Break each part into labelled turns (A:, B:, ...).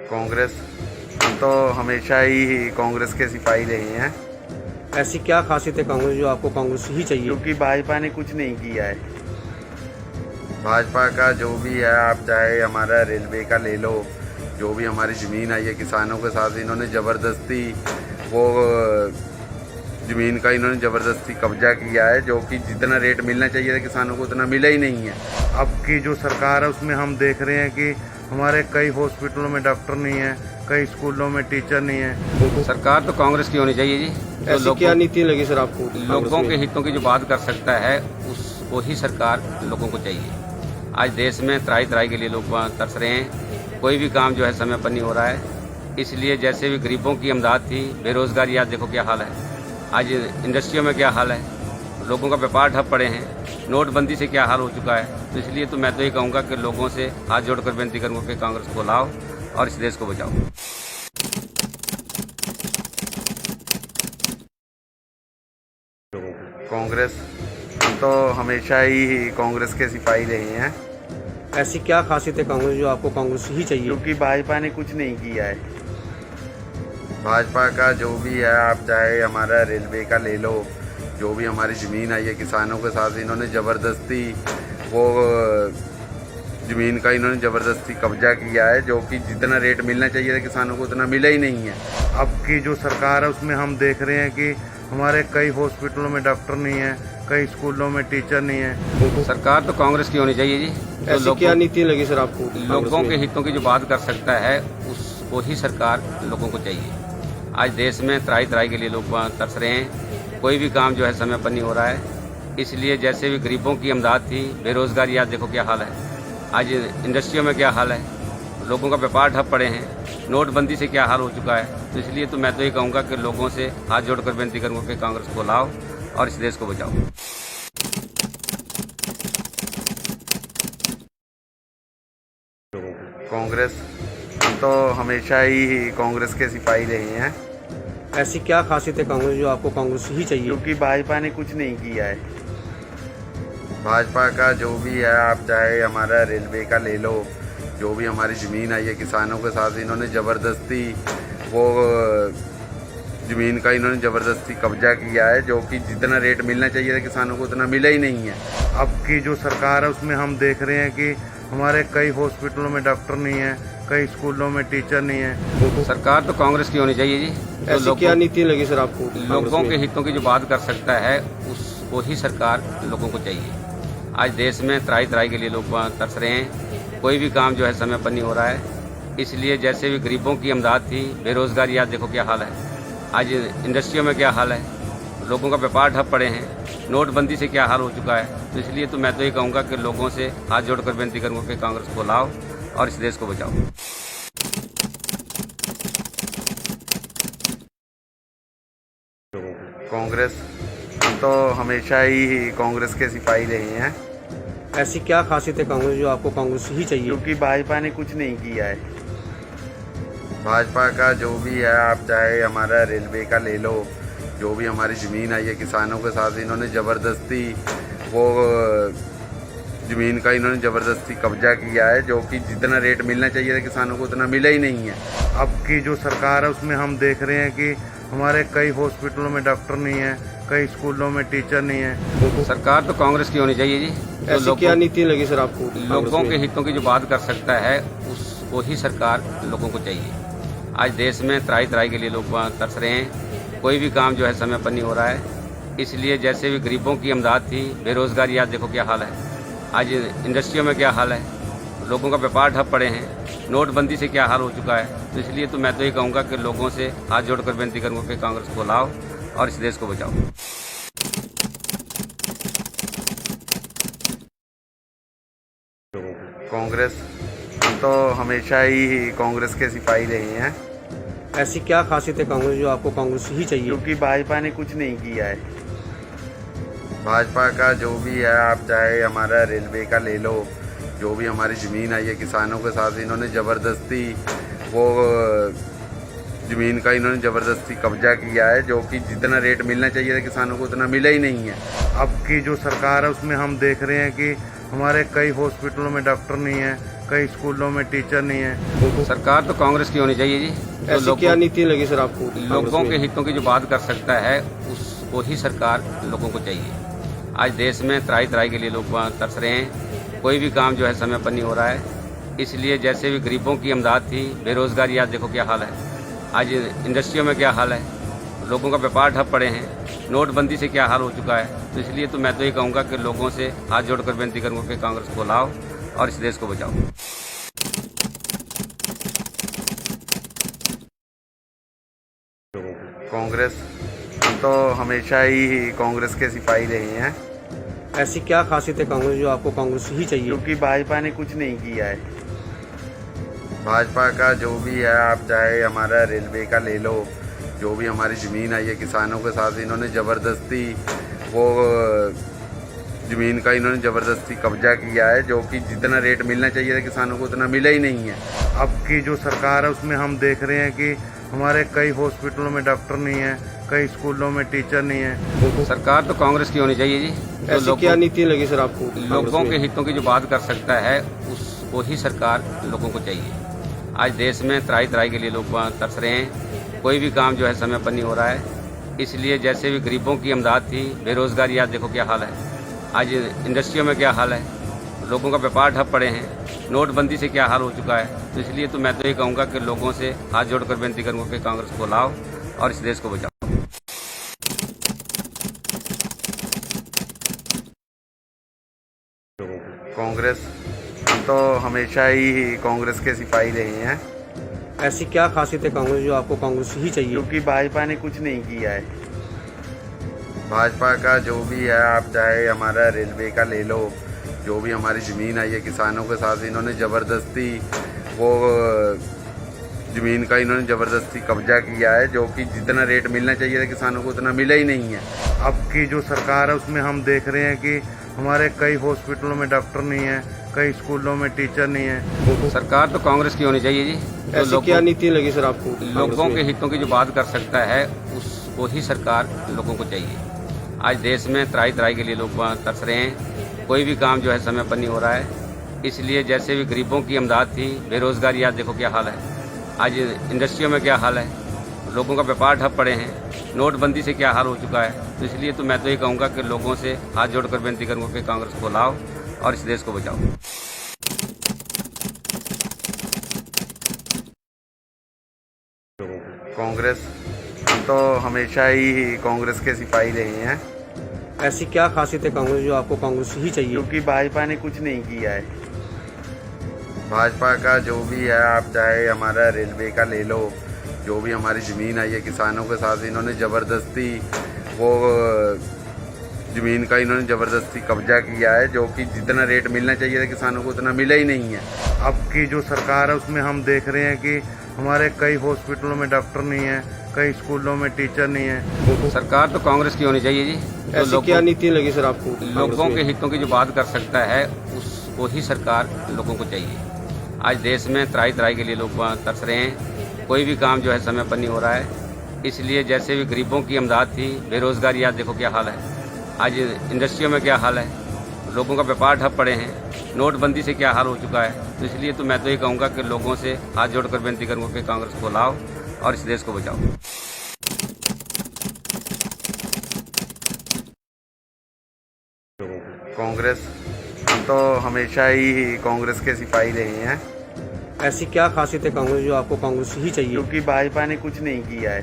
A: कांग्रेस। हम तो हमेशा ही कांग्रेस के सिपाही रहे हैं।
B: ऐसी क्या खासियत है कांग्रेस जो आपको कांग्रेस ही चाहिए?
A: क्योंकि भाजपा ने कुछ नहीं किया है। भाजपा का जो भी है, आप चाहे हमारा रेलवे का ले लो, जो भी हमारी ज़मीन आई है किसानों के साथ इन्होंने ज़बरदस्ती वो ज़मीन का इन्होंने ज़बरदस्ती कब्जा किया है, जो कि जितना रेट मिलना चाहिए था किसानों को उतना मिला ही नहीं है। अब की जो सरकार है उसमें हम देख रहे हैं कि हमारे कई हॉस्पिटलों में डॉक्टर नहीं है, कई स्कूलों में टीचर नहीं है।
C: सरकार तो कांग्रेस की होनी चाहिए जी।
B: ऐसी क्या नीति लगी सर आपको?
C: लोगों के हितों की जो बात कर सकता है वो ही सरकार लोगों को चाहिए। आज देश में त्राही त्राही के लिए लोग तरस रहे हैं, कोई भी काम जो है समय पर नहीं हो रहा है। इसलिए जैसे भी गरीबों की इमदाद थी, बेरोजगारी आज देखो क्या हाल है, आज इंडस्ट्रियों में क्या हाल है, लोगों का व्यापार ठप पड़े हैं, नोटबंदी से क्या हाल हो चुका है। तो इसलिए तो मैं तो ये कहूँगा कि लोगों से हाथ जोड़कर विनती करूँगा कि कांग्रेस को लाओ और इस देश को बचाओ।
A: कांग्रेस। हम तो हमेशा ही कांग्रेस के सिपाही रहे हैं।
B: ऐसी क्या खासियत है कांग्रेस जो आपको कांग्रेस ही चाहिए?
A: क्योंकि भाजपा ने कुछ नहीं किया है। भाजपा का जो भी है, आप चाहे हमारा रेलवे का ले लो, जो भी हमारी ज़मीन आई है किसानों के साथ इन्होंने ज़बरदस्ती वो ज़मीन का इन्होंने ज़बरदस्ती कब्जा किया है, जो कि जितना रेट मिलना चाहिए था किसानों को उतना मिला ही नहीं है। अब की जो सरकार है उसमें हम देख रहे हैं कि हमारे कई हॉस्पिटलों में डॉक्टर नहीं है, कई स्कूलों में टीचर नहीं है।
C: सरकार तो कांग्रेस की होनी चाहिए जी।
B: ऐसी क्या नीति लगी सर आपको?
C: लोगों के हितों की जो बात कर सकता है वो ही सरकार लोगों को चाहिए। आज देश में त्राही त्राही के लिए लोग तरस रहे हैं, कोई भी काम जो है समय पर नहीं हो रहा है। इसलिए जैसे भी गरीबों की इमदाद थी, बेरोजगारी आज देखो क्या हाल है, आज इंडस्ट्रियों में क्या हाल है, लोगों का व्यापार ठप पड़े हैं, नोटबंदी से क्या हाल हो चुका है। तो इसलिए तो मैं तो ये कहूँगा कि लोगों से हाथ जोड़कर विनती करूँगा कि कांग्रेस को लाओ और इस देश को बचाओ।
A: कांग्रेस। हम तो हमेशा ही कांग्रेस के सिपाही रहे हैं।
B: ऐसी क्या खासियत है कांग्रेस जो आपको कांग्रेस ही चाहिए?
A: क्योंकि भाजपा ने कुछ नहीं किया है। भाजपा का जो भी है, आप चाहे हमारा रेलवे का ले लो, जो भी हमारी ज़मीन आई है किसानों के साथ इन्होंने ज़बरदस्ती वो ज़मीन का इन्होंने ज़बरदस्ती कब्जा किया है, जो कि जितना रेट मिलना चाहिए था किसानों को उतना मिला ही नहीं है। अब की जो सरकार है उसमें हम देख रहे हैं कि हमारे कई हॉस्पिटलों में डॉक्टर नहीं है, कई स्कूलों में टीचर नहीं है।
C: सरकार तो कांग्रेस की होनी चाहिए जी।
B: ऐसी क्या नीति लगी सर आपको?
C: लोगों के हितों की जो बात कर सकता है वो ही सरकार लोगों को चाहिए। आज देश में त्राही त्राही के लिए लोग तरस रहे हैं, कोई भी काम जो है समय पर नहीं हो रहा है। इसलिए जैसे भी गरीबों की इमदाद थी, बेरोजगारी आज देखो क्या हाल है, आज इंडस्ट्रियों में क्या हाल है, लोगों का व्यापार ठप पड़े हैं, नोटबंदी से क्या हाल हो चुका है। तो इसलिए तो मैं तो ये कहूँगा कि लोगों से हाथ जोड़कर विनती करूँगा कि कांग्रेस को लाओ और इस देश को बचाओ।
A: कांग्रेस। हम तो हमेशा ही कांग्रेस के सिपाही रहे हैं।
B: ऐसी क्या खासियत है कांग्रेस जो आपको कांग्रेस ही चाहिए?
A: क्योंकि भाजपा ने कुछ नहीं किया है। भाजपा का जो भी है, आप चाहे हमारा रेलवे का ले लो, जो भी हमारी ज़मीन आई है किसानों के साथ इन्होंने ज़बरदस्ती वो ज़मीन का इन्होंने ज़बरदस्ती कब्जा किया है, जो कि जितना रेट मिलना चाहिए था किसानों को उतना मिला ही नहीं है। अब की जो सरकार है उसमें हम देख रहे हैं कि हमारे कई हॉस्पिटलों में डॉक्टर नहीं है, कई स्कूलों में टीचर नहीं है।
C: सरकार तो कांग्रेस की होनी चाहिए जी।
B: ऐसी क्या नीति लगी सर आपको?
C: लोगों के हितों की जो बात कर सकता है वो ही सरकार लोगों को चाहिए। आज देश में त्राही त्राही के लिए लोग तरस रहे हैं, कोई भी काम जो है समय पर नहीं हो रहा है। इसलिए जैसे भी गरीबों की इमदाद थी, बेरोजगारी आज देखो क्या हाल है, आज इंडस्ट्रियों में क्या हाल है, लोगों का व्यापार ठप पड़े हैं, नोटबंदी से क्या हाल हो चुका है। तो इसलिए तो मैं तो ये कहूँगा कि लोगों से हाथ जोड़कर विनती करूँगा कि कांग्रेस को लाओ और इस देश को बचाओ।
A: कांग्रेस। हम तो हमेशा ही कांग्रेस के सिपाही रहे हैं।
B: ऐसी क्या खासियत है कांग्रेस जो आपको कांग्रेस ही चाहिए?
A: क्योंकि भाजपा ने कुछ नहीं किया है। भाजपा का जो भी है, आप चाहे हमारा रेलवे का ले लो, जो भी हमारी ज़मीन आई है किसानों के साथ इन्होंने ज़बरदस्ती वो जमीन का इन्होंने ज़बरदस्ती कब्जा किया है, जो कि जितना रेट मिलना चाहिए था किसानों को उतना मिला ही नहीं है। अब की जो सरकार है उसमें हम देख रहे हैं कि हमारे कई हॉस्पिटलों में डॉक्टर नहीं है, कई स्कूलों में टीचर नहीं है।
C: सरकार तो कांग्रेस की होनी चाहिए जी।
B: ऐसी क्या नीति लगी सर आपको?
C: लोगों के हितों की जो बात कर सकता है उसको ही सरकार लोगों को चाहिए। आज देश में त्राही त्राही के लिए लोग तरस रहे हैं, कोई भी काम जो है समय पर नहीं हो रहा है। इसलिए जैसे भी गरीबों की इमदाद थी, बेरोजगारी आज देखो क्या हाल है, आज इंडस्ट्रियों में क्या हाल है, लोगों का व्यापार ठप पड़े हैं, नोटबंदी से क्या हाल हो चुका है। तो इसलिए तो मैं तो ये कहूँगा कि लोगों से हाथ जोड़कर विनती करूँगा कि कांग्रेस को लाओ और इस देश को बचाओ।
A: कांग्रेस, हम तो हमेशा ही कांग्रेस के सिपाही रहे हैं।
B: ऐसी क्या खासियत है कांग्रेस जो आपको कांग्रेस ही चाहिए?
A: क्योंकि भाजपा ने कुछ नहीं किया है। भाजपा का जो भी है, आप चाहे हमारा रेलवे का ले लो, जो भी हमारी ज़मीन आई है किसानों के साथ इन्होंने ज़बरदस्ती वो ज़मीन का इन्होंने ज़बरदस्ती कब्जा किया है, जो कि जितना रेट मिलना चाहिए था किसानों को उतना मिला ही नहीं है। अब की जो सरकार है उसमें हम देख रहे हैं कि हमारे कई हॉस्पिटलों में डॉक्टर नहीं है, कई स्कूलों में टीचर नहीं है।
C: सरकार तो कांग्रेस की होनी चाहिए जी।
B: ऐसी क्या नीति लगी सर आपको?
C: लोगों के हितों की जो बात कर सकता है उसको ही सरकार लोगों को चाहिए। आज देश में त्राही त्राही के लिए लोग तरस रहे हैं, कोई भी काम जो है समय पर नहीं हो रहा है। इसलिए जैसे भी गरीबों की इमदाद थी, बेरोजगारी आज देखो क्या हाल है, आज इंडस्ट्रियों में क्या हाल है, लोगों का व्यापार ठप पड़े हैं, नोटबंदी से क्या हाल हो चुका है। तो इसलिए तो मैं तो ये कहूँगा कि लोगों से हाथ जोड़कर विनती करूँगा कि कांग्रेस को लाओ और इस देश को बचाओ।
A: कांग्रेस, हम तो हमेशा ही कांग्रेस के सिपाही रहे हैं।
B: ऐसी क्या खासियत है कांग्रेस जो आपको कांग्रेस ही चाहिए?
A: क्योंकि भाजपा ने कुछ नहीं किया है। भाजपा का जो भी है, आप चाहे हमारा रेलवे का ले लो, जो भी हमारी ज़मीन आई है किसानों के साथ इन्होंने ज़बरदस्ती वो ज़मीन का इन्होंने ज़बरदस्ती कब्जा किया है, जो कि जितना रेट मिलना चाहिए था किसानों को उतना मिला ही नहीं है। अब की जो सरकार है उसमें हम देख रहे हैं कि हमारे कई हॉस्पिटलों में डॉक्टर नहीं है, कई स्कूलों में टीचर नहीं है।
C: सरकार तो कांग्रेस की होनी चाहिए जी।
B: ऐसी क्या नीति लगी सर आपको?
C: लोगों के हितों की जो बात कर सकता है उसको ही सरकार लोगों को चाहिए। आज देश में त्राही त्राही के लिए लोग तरस रहे हैं, कोई भी काम जो है समय पर नहीं हो रहा है। इसलिए जैसे भी गरीबों की इमदाद थी, बेरोजगारी आज देखो क्या हाल है, आज इंडस्ट्रियों में क्या हाल है, लोगों का व्यापार ठप पड़े हैं, नोटबंदी से क्या हाल हो चुका है। तो इसलिए तो मैं तो ये कहूँगा कि लोगों से हाथ जोड़कर विनती करूँगा कि कांग्रेस को लाओ और इस देश को बचाओ।
A: कांग्रेस, हम तो हमेशा ही कांग्रेस के सिपाही रहे हैं।
B: ऐसी क्या खासियत है कांग्रेस जो आपको कांग्रेस ही चाहिए?
A: क्योंकि भाजपा ने कुछ नहीं किया है। भाजपा का जो भी है, आप चाहे हमारा रेलवे का ले लो, जो भी हमारी ज़मीन आई है किसानों के साथ इन्होंने ज़बरदस्ती वो ज़मीन का इन्होंने ज़बरदस्ती कब्जा किया है, जो कि जितना रेट मिलना चाहिए था किसानों को उतना मिला ही नहीं है। अब की जो सरकार है उसमें हम देख रहे हैं कि हमारे कई हॉस्पिटलों में डॉक्टर नहीं है, कई स्कूलों में टीचर नहीं है।
C: सरकार तो कांग्रेस की होनी चाहिए जी।
B: ऐसी क्या नीति लगी सर आपको?
C: लोगों के हितों की जो बात कर सकता है उसको ही सरकार लोगों को चाहिए। आज देश में त्राही त्राही के लिए लोग तरस रहे हैं, कोई भी काम जो है समय पर नहीं हो रहा है। इसलिए जैसे भी गरीबों की इमदाद थी, बेरोजगारी आज देखो क्या हाल है, आज इंडस्ट्रियों में क्या हाल है, लोगों का व्यापार ठप पड़े हैं, नोटबंदी से क्या हाल हो चुका है। तो इसलिए तो मैं तो ये कहूँगा कि लोगों से हाथ जोड़कर विनती करूँगा कि कांग्रेस को लाओ और इस देश को बचाओ।
A: कांग्रेस, हम तो हमेशा ही कांग्रेस के सिपाही रहे हैं।
B: ऐसी क्या खासियत है कांग्रेस जो आपको कांग्रेस ही चाहिए?
A: क्योंकि भाजपा ने कुछ नहीं किया है।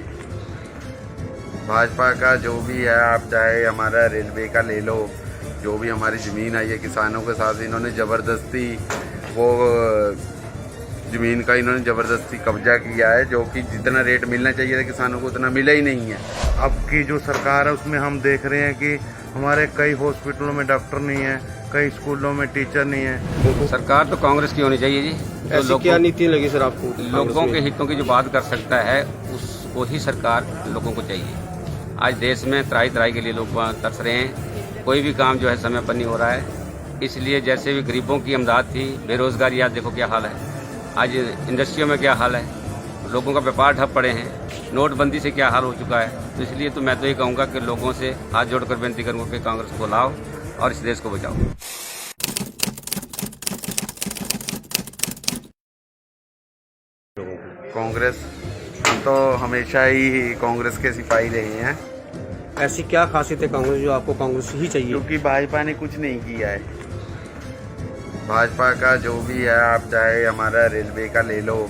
A: भाजपा का जो भी है, आप चाहे हमारा रेलवे का ले लो, जो भी हमारी ज़मीन आई है किसानों के साथ इन्होंने ज़बरदस्ती वो ज़मीन का इन्होंने ज़बरदस्ती कब्जा किया है, जो कि जितना रेट मिलना चाहिए था किसानों को उतना मिला ही नहीं है। अब की जो सरकार है उसमें हम देख रहे हैं कि हमारे कई हॉस्पिटलों में डॉक्टर नहीं है, कई स्कूलों में टीचर नहीं है।
C: सरकार तो कांग्रेस की होनी चाहिए जी।
B: ऐसी क्या नीति लगी सर आपको?
C: लोगों के हितों की जो बात कर सकता है उसको ही सरकार लोगों को चाहिए। आज देश में त्राही त्राही के लिए लोग तरस रहे हैं, कोई भी काम जो है समय पर नहीं हो रहा है। इसलिए जैसे भी गरीबों की इमदाद थी, बेरोजगारी आज देखो क्या हाल है, आज इंडस्ट्रियों में क्या हाल है, लोगों का व्यापार ठप पड़े हैं, नोटबंदी से क्या हाल हो चुका है। तो इसलिए तो मैं तो ये कहूँगा कि लोगों से हाथ जोड़कर विनती करूँगा कि कांग्रेस को लाओ और इस देश को बचाओ।
A: कांग्रेस, हम तो हमेशा ही कांग्रेस के सिपाही रहे हैं,
B: ऐसी क्या खासियत है कांग्रेस जो आपको कांग्रेस ही चाहिए?
A: क्योंकि भाजपा ने कुछ नहीं किया है। भाजपा का जो भी है, आप चाहे हमारा रेलवे का ले लो,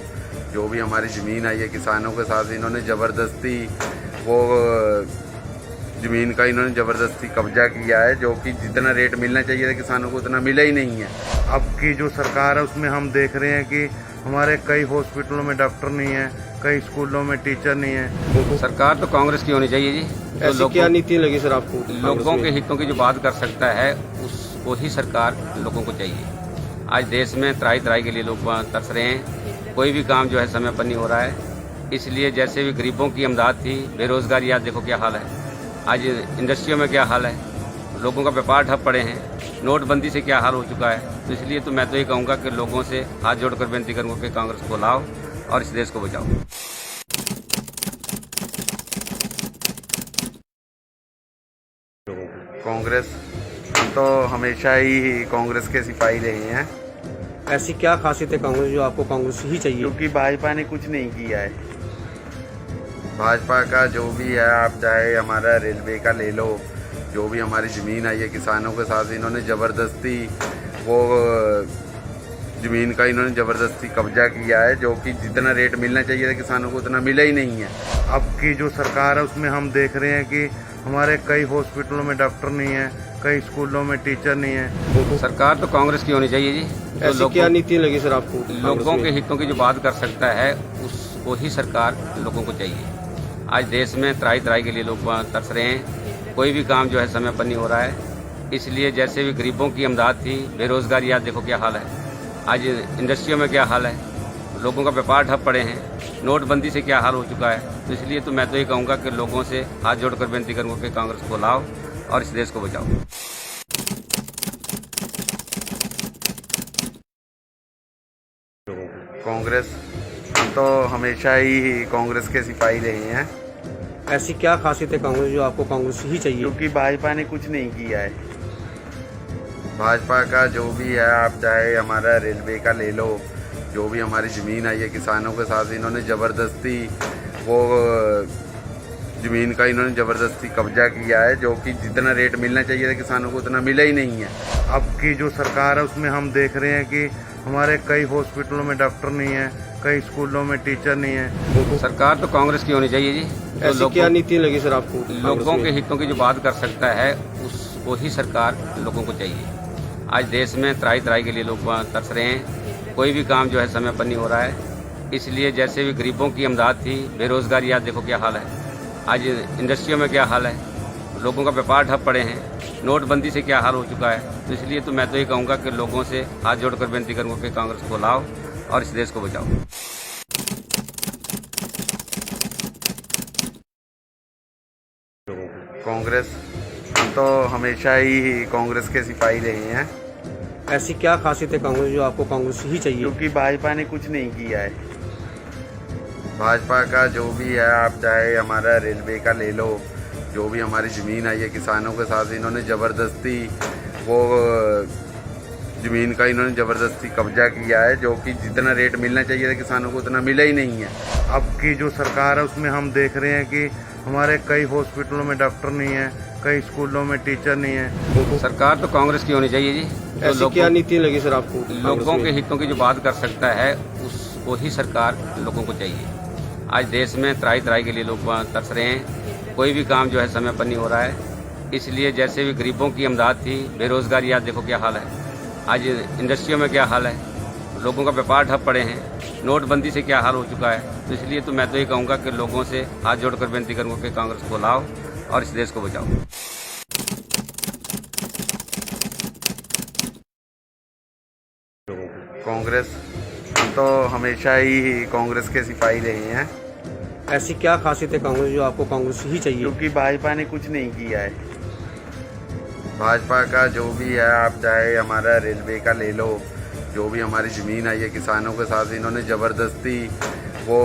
A: जो भी हमारी ज़मीन आई है किसानों के साथ इन्होंने ज़बरदस्ती वो ज़मीन का इन्होंने ज़बरदस्ती कब्जा किया है, जो कि जितना रेट मिलना चाहिए था किसानों को उतना मिला ही नहीं है।
D: अब की जो सरकार है उसमें हम देख रहे हैं कि हमारे कई हॉस्पिटलों में डॉक्टर नहीं है, कई स्कूलों में टीचर नहीं है।
C: सरकार तो कांग्रेस की होनी चाहिए जी।
B: ऐसी क्या नीति लगी सर आपको?
C: लोगों के हितों की जो बात कर सकता है उसको ही सरकार लोगों को चाहिए। आज देश में त्राही त्राही के लिए लोग तरस रहे हैं, कोई भी काम जो है समय पर नहीं हो रहा है। इसलिए जैसे भी गरीबों की इमदाद थी, बेरोजगारी आज देखो क्या हाल है, आज इंडस्ट्रियों में क्या हाल है, लोगों का व्यापार ठप पड़े हैं, नोटबंदी से क्या हाल हो चुका है। तो इसलिए तो मैं तो ये कहूँगा कि लोगों से हाथ जोड़कर विनती करूँगा कि कांग्रेस को लाओ और इस देश को बचाओ।
A: कांग्रेस, हम तो हमेशा ही कांग्रेस के सिपाही रहे हैं,
B: ऐसी क्या खासियत है कांग्रेस जो आपको कांग्रेस ही चाहिए?
A: क्योंकि भाजपा ने कुछ नहीं किया है। भाजपा का जो भी है, आप चाहे हमारा रेलवे का ले लो, जो भी हमारी ज़मीन आई है किसानों के साथ इन्होंने ज़बरदस्ती वो ज़मीन का इन्होंने ज़बरदस्ती कब्जा किया है, जो कि जितना रेट मिलना चाहिए था किसानों को उतना मिला ही नहीं है।
D: अब की जो सरकार है उसमें हम देख रहे हैं कि हमारे कई हॉस्पिटलों में डॉक्टर नहीं है, कई स्कूलों में टीचर नहीं है।
C: सरकार तो कांग्रेस की होनी चाहिए जी।
B: ऐसी क्या नीति लगी सर आपको?
C: लोगों के हितों की जो बात कर सकता है उसको ही सरकार लोगों को चाहिए। आज देश में त्राही त्राही के लिए लोग तरस रहे हैं, कोई भी काम जो है समय पर नहीं हो रहा है। इसलिए जैसे भी गरीबों की इमदाद थी, बेरोजगारी आज देखो क्या हाल है, आज इंडस्ट्रियों में क्या हाल है, लोगों का व्यापार ठप पड़े हैं, नोटबंदी से क्या हाल हो चुका है। तो इसलिए तो मैं तो ये कहूँगा कि लोगों से हाथ जोड़कर विनती करूँगा कि कांग्रेस को लाओ और इस देश को बचाओ।
A: कांग्रेस, हम तो हमेशा ही कांग्रेस के सिपाही रहे हैं,
B: ऐसी क्या खासियत है कांग्रेस जो आपको कांग्रेस ही चाहिए?
A: क्योंकि भाजपा ने कुछ नहीं किया है। भाजपा का जो भी है, आप चाहे हमारा रेलवे का ले लो, जो भी हमारी ज़मीन आई है किसानों के साथ इन्होंने ज़बरदस्ती वो ज़मीन का इन्होंने ज़बरदस्ती कब्जा किया है, जो कि जितना रेट मिलना चाहिए था किसानों को उतना मिला ही नहीं है।
D: अब की जो सरकार है उसमें हम देख रहे हैं कि हमारे कई हॉस्पिटलों में डॉक्टर नहीं है, कई स्कूलों में टीचर नहीं है।
C: सरकार तो कांग्रेस की होनी चाहिए जी।
B: ऐसी क्या नीति लगी सर आपको?
C: लोगों के हितों की जो बात कर सकता है उसको ही सरकार लोगों को चाहिए। आज देश में त्राही त्राही के लिए लोग तरस रहे हैं, कोई भी काम जो है समय पर नहीं हो रहा है। इसलिए जैसे भी गरीबों की इमदाद थी, बेरोजगारी आज देखो क्या हाल है, आज इंडस्ट्रियों में क्या हाल है, लोगों का व्यापार ठप पड़े हैं, नोटबंदी से क्या हाल हो चुका है। तो इसलिए तो मैं तो ये कहूँगा कि लोगों से हाथ जोड़कर विनती करूँगा कि कांग्रेस को लाओ और इस देश को बचाओ।
A: कांग्रेस, हम तो हमेशा ही कांग्रेस के सिपाही रहे हैं,
B: ऐसी क्या खासियत है कांग्रेस जो आपको कांग्रेस ही चाहिए?
A: क्योंकि भाजपा ने कुछ नहीं किया है। भाजपा का जो भी है, आप चाहे हमारा रेलवे का ले लो, जो भी हमारी ज़मीन आई है किसानों के साथ इन्होंने ज़बरदस्ती वो ज़मीन का इन्होंने ज़बरदस्ती कब्जा किया है, जो कि जितना रेट मिलना चाहिए था किसानों को उतना मिला ही नहीं है।
D: अब की जो सरकार है उसमें हम देख रहे हैं कि हमारे कई हॉस्पिटलों में डॉक्टर नहीं है, कई स्कूलों में टीचर नहीं है।
C: सरकार तो कांग्रेस की होनी चाहिए जी।
B: ऐसी क्या नीति लगी सर आपको?
C: लोगों के हितों की जो बात कर सकता है उसको ही सरकार लोगों को चाहिए। आज देश में त्राही त्राही के लिए लोग तरस रहे हैं, कोई भी काम जो है समय पर नहीं हो रहा है। इसलिए जैसे भी गरीबों की इमदाद थी, बेरोजगारी आज देखो क्या हाल है, आज इंडस्ट्रियों में क्या हाल है, लोगों का व्यापार ठप पड़े हैं, नोटबंदी से क्या हाल हो चुका है। तो इसलिए तो मैं तो ये कहूँगा कि लोगों से हाथ जोड़कर विनती करूँगा कि कांग्रेस को लाओ और इस देश को बचाओ।
A: कांग्रेस, हम तो हमेशा ही कांग्रेस के सिपाही रहे हैं,
B: ऐसी क्या खासियत है कांग्रेस जो आपको कांग्रेस ही चाहिए?
A: क्योंकि भाजपा ने कुछ नहीं किया है। भाजपा का जो भी है, आप चाहे हमारा रेलवे का ले लो, जो भी हमारी ज़मीन आई है किसानों के साथ इन्होंने ज़बरदस्ती वो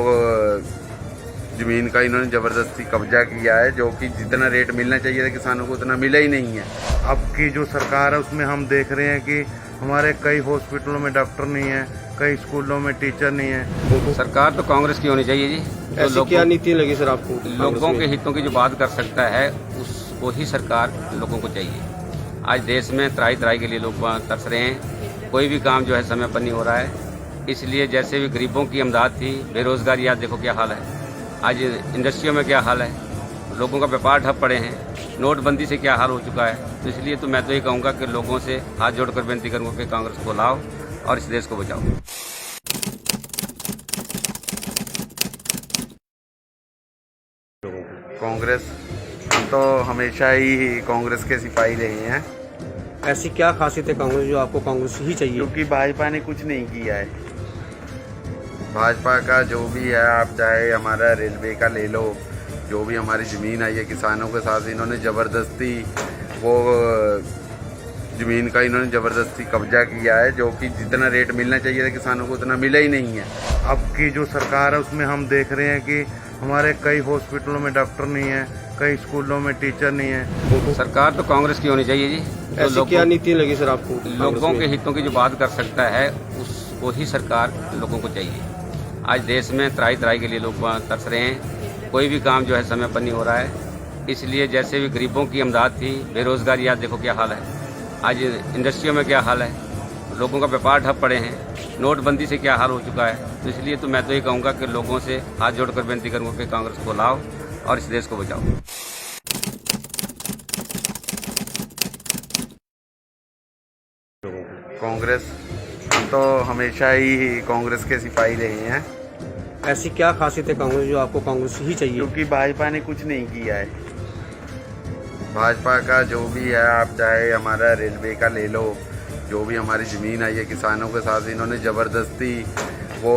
A: ज़मीन का इन्होंने ज़बरदस्ती कब्जा किया है, जो कि जितना रेट मिलना चाहिए था किसानों को उतना मिला ही नहीं है।
D: अब की जो सरकार है उसमें हम देख रहे हैं कि हमारे कई हॉस्पिटलों में डॉक्टर नहीं है, कई स्कूलों में टीचर नहीं है।
C: सरकार तो कांग्रेस की होनी चाहिए जी।
B: ऐसी क्या नीति लगी सर आपको?
C: लोगों के हितों की जो बात कर सकता है उसको ही सरकार लोगों को चाहिए। आज देश में त्राही त्राही के लिए लोग तरस रहे हैं, कोई भी काम जो है समय पर नहीं हो रहा है। इसलिए जैसे भी गरीबों की इमदाद थी, बेरोजगारी आज देखो क्या हाल है, आज इंडस्ट्रियों में क्या हाल है, लोगों का व्यापार ठप पड़े हैं, नोटबंदी से क्या हाल हो चुका है। तो इसलिए तो मैं तो ये कहूँगा कि लोगों से हाथ जोड़कर विनती करूँगा कि कांग्रेस को लाओ और इस देश को बचाओ।
A: कांग्रेस, हम तो हमेशा ही कांग्रेस के सिपाही रहे हैं,
B: ऐसी क्या खासियत है कांग्रेस जो आपको कांग्रेस ही चाहिए?
A: क्योंकि भाजपा ने कुछ नहीं किया है। भाजपा का जो भी है, आप चाहे हमारा रेलवे का ले लो, जो भी हमारी ज़मीन आई है किसानों के साथ इन्होंने ज़बरदस्ती वो ज़मीन का इन्होंने ज़बरदस्ती कब्जा किया है, जो कि जितना रेट मिलना चाहिए था किसानों को उतना मिला ही नहीं है।
D: अब की जो सरकार है उसमें हम देख रहे हैं कि हमारे कई हॉस्पिटलों में डॉक्टर नहीं है, कई स्कूलों में टीचर नहीं है।
C: सरकार तो कांग्रेस की होनी चाहिए जी।
B: ऐसी क्या नीति लगी सर आपको?
C: लोगों के हितों की जो बात कर सकता है उसको ही सरकार लोगों को चाहिए। आज देश में त्राही त्राही के लिए लोग तरस रहे हैं, कोई भी काम जो है समय पर नहीं हो रहा है। इसलिए जैसे भी गरीबों की इमदाद थी, बेरोजगारी आज देखो क्या हाल है, आज इंडस्ट्रियों में क्या हाल है, लोगों का व्यापार ठप पड़े हैं, नोटबंदी से क्या हाल हो चुका है। तो इसलिए तो मैं तो ये कहूँगा कि लोगों से हाथ जोड़कर विनती करूँगा कि कांग्रेस को लाओ और इस देश को बचाओ।
A: कांग्रेस, हम तो हमेशा ही कांग्रेस के सिपाही रहे हैं,
B: ऐसी क्या खासियत है कांग्रेस जो आपको कांग्रेस ही चाहिए?
A: क्योंकि भाजपा ने कुछ नहीं किया है। भाजपा का जो भी है, आप चाहे हमारा रेलवे का ले लो, जो भी हमारी ज़मीन आई है किसानों के साथ इन्होंने ज़बरदस्ती वो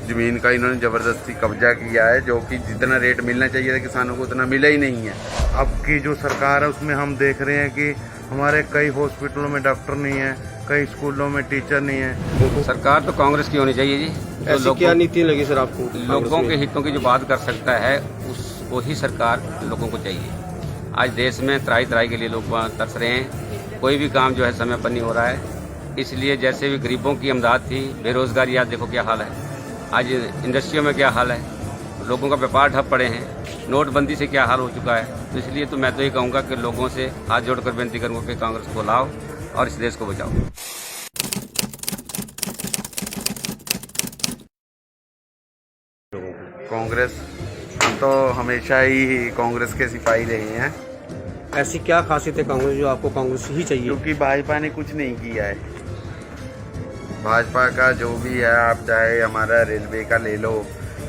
A: ज़मीन का इन्होंने ज़बरदस्ती कब्जा किया है, जो कि जितना रेट मिलना चाहिए था किसानों को उतना मिला ही नहीं है।
D: अब की जो सरकार है उसमें हम देख रहे हैं कि हमारे कई हॉस्पिटलों में डॉक्टर नहीं है, कई स्कूलों में टीचर नहीं है।
C: सरकार तो कांग्रेस की होनी चाहिए जी।
B: ऐसी क्या नीति लगी सर आपको?
C: लोगों के हितों की जो बात कर सकता है उसको ही सरकार लोगों को चाहिए। आज देश में त्राही त्राही के लिए लोग तरस रहे हैं, कोई भी काम जो है समय पर नहीं हो रहा है। इसलिए जैसे भी गरीबों की इमदाद थी, बेरोजगारी आज देखो क्या हाल है, आज इंडस्ट्रियों में क्या हाल है, लोगों का व्यापार ठप पड़े हैं, नोटबंदी से क्या हाल हो चुका है। तो इसलिए तो मैं तो ये कहूँगा कि लोगों से हाथ जोड़कर विनती करूँगा कि कांग्रेस को लाओ और इस देश को बचाओ।
A: कांग्रेस, हम तो हमेशा ही कांग्रेस के सिपाही रहे हैं,
B: ऐसी क्या खासियत है कांग्रेस जो आपको कांग्रेस ही चाहिए?
A: क्योंकि भाजपा ने कुछ नहीं किया है। भाजपा का जो भी है, आप चाहे हमारा रेलवे का ले लो,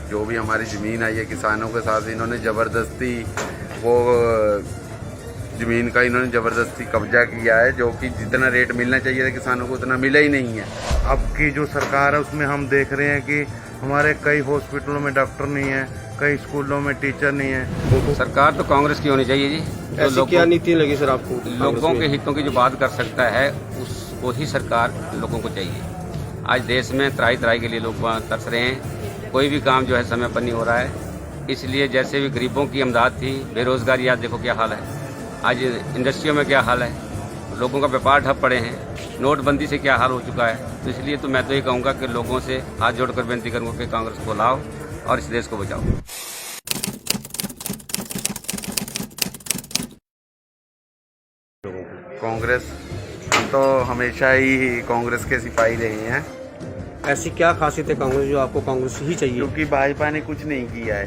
A: जो भी हमारी ज़मीन आई है किसानों के साथ इन्होंने ज़बरदस्ती वो ज़मीन का इन्होंने ज़बरदस्ती कब्जा किया है, जो कि जितना रेट मिलना चाहिए था किसानों को उतना मिला ही नहीं है।
D: अब की जो सरकार है उसमें हम देख रहे हैं कि हमारे कई हॉस्पिटलों में डॉक्टर नहीं है, कई स्कूलों में टीचर नहीं है।
C: सरकार तो कांग्रेस की होनी चाहिए जी।
B: ऐसी क्या नीति लगी सर आपको?
C: लोगों के हितों की जो बात कर सकता है उसको ही सरकार लोगों को चाहिए। आज देश में त्राही त्राही के लिए लोग तरस रहे हैं, कोई भी काम जो है समय पर नहीं हो रहा है। इसलिए जैसे भी गरीबों की इमदाद थी, बेरोजगारी आज देखो क्या हाल है, आज इंडस्ट्रियों में क्या हाल है, लोगों का व्यापार ठप पड़े हैं, नोटबंदी से क्या हाल हो चुका है। तो इसलिए तो मैं तो ये कहूँगा कि लोगों से हाथ जोड़कर विनती करूँगा कि कांग्रेस को लाओ और इस देश को बचाओ।
A: कांग्रेस, हम तो हमेशा ही कांग्रेस के सिपाही रहे हैं,
B: ऐसी क्या खासियत है कांग्रेस जो आपको कांग्रेस ही चाहिए?
A: क्योंकि भाजपा ने कुछ नहीं किया है।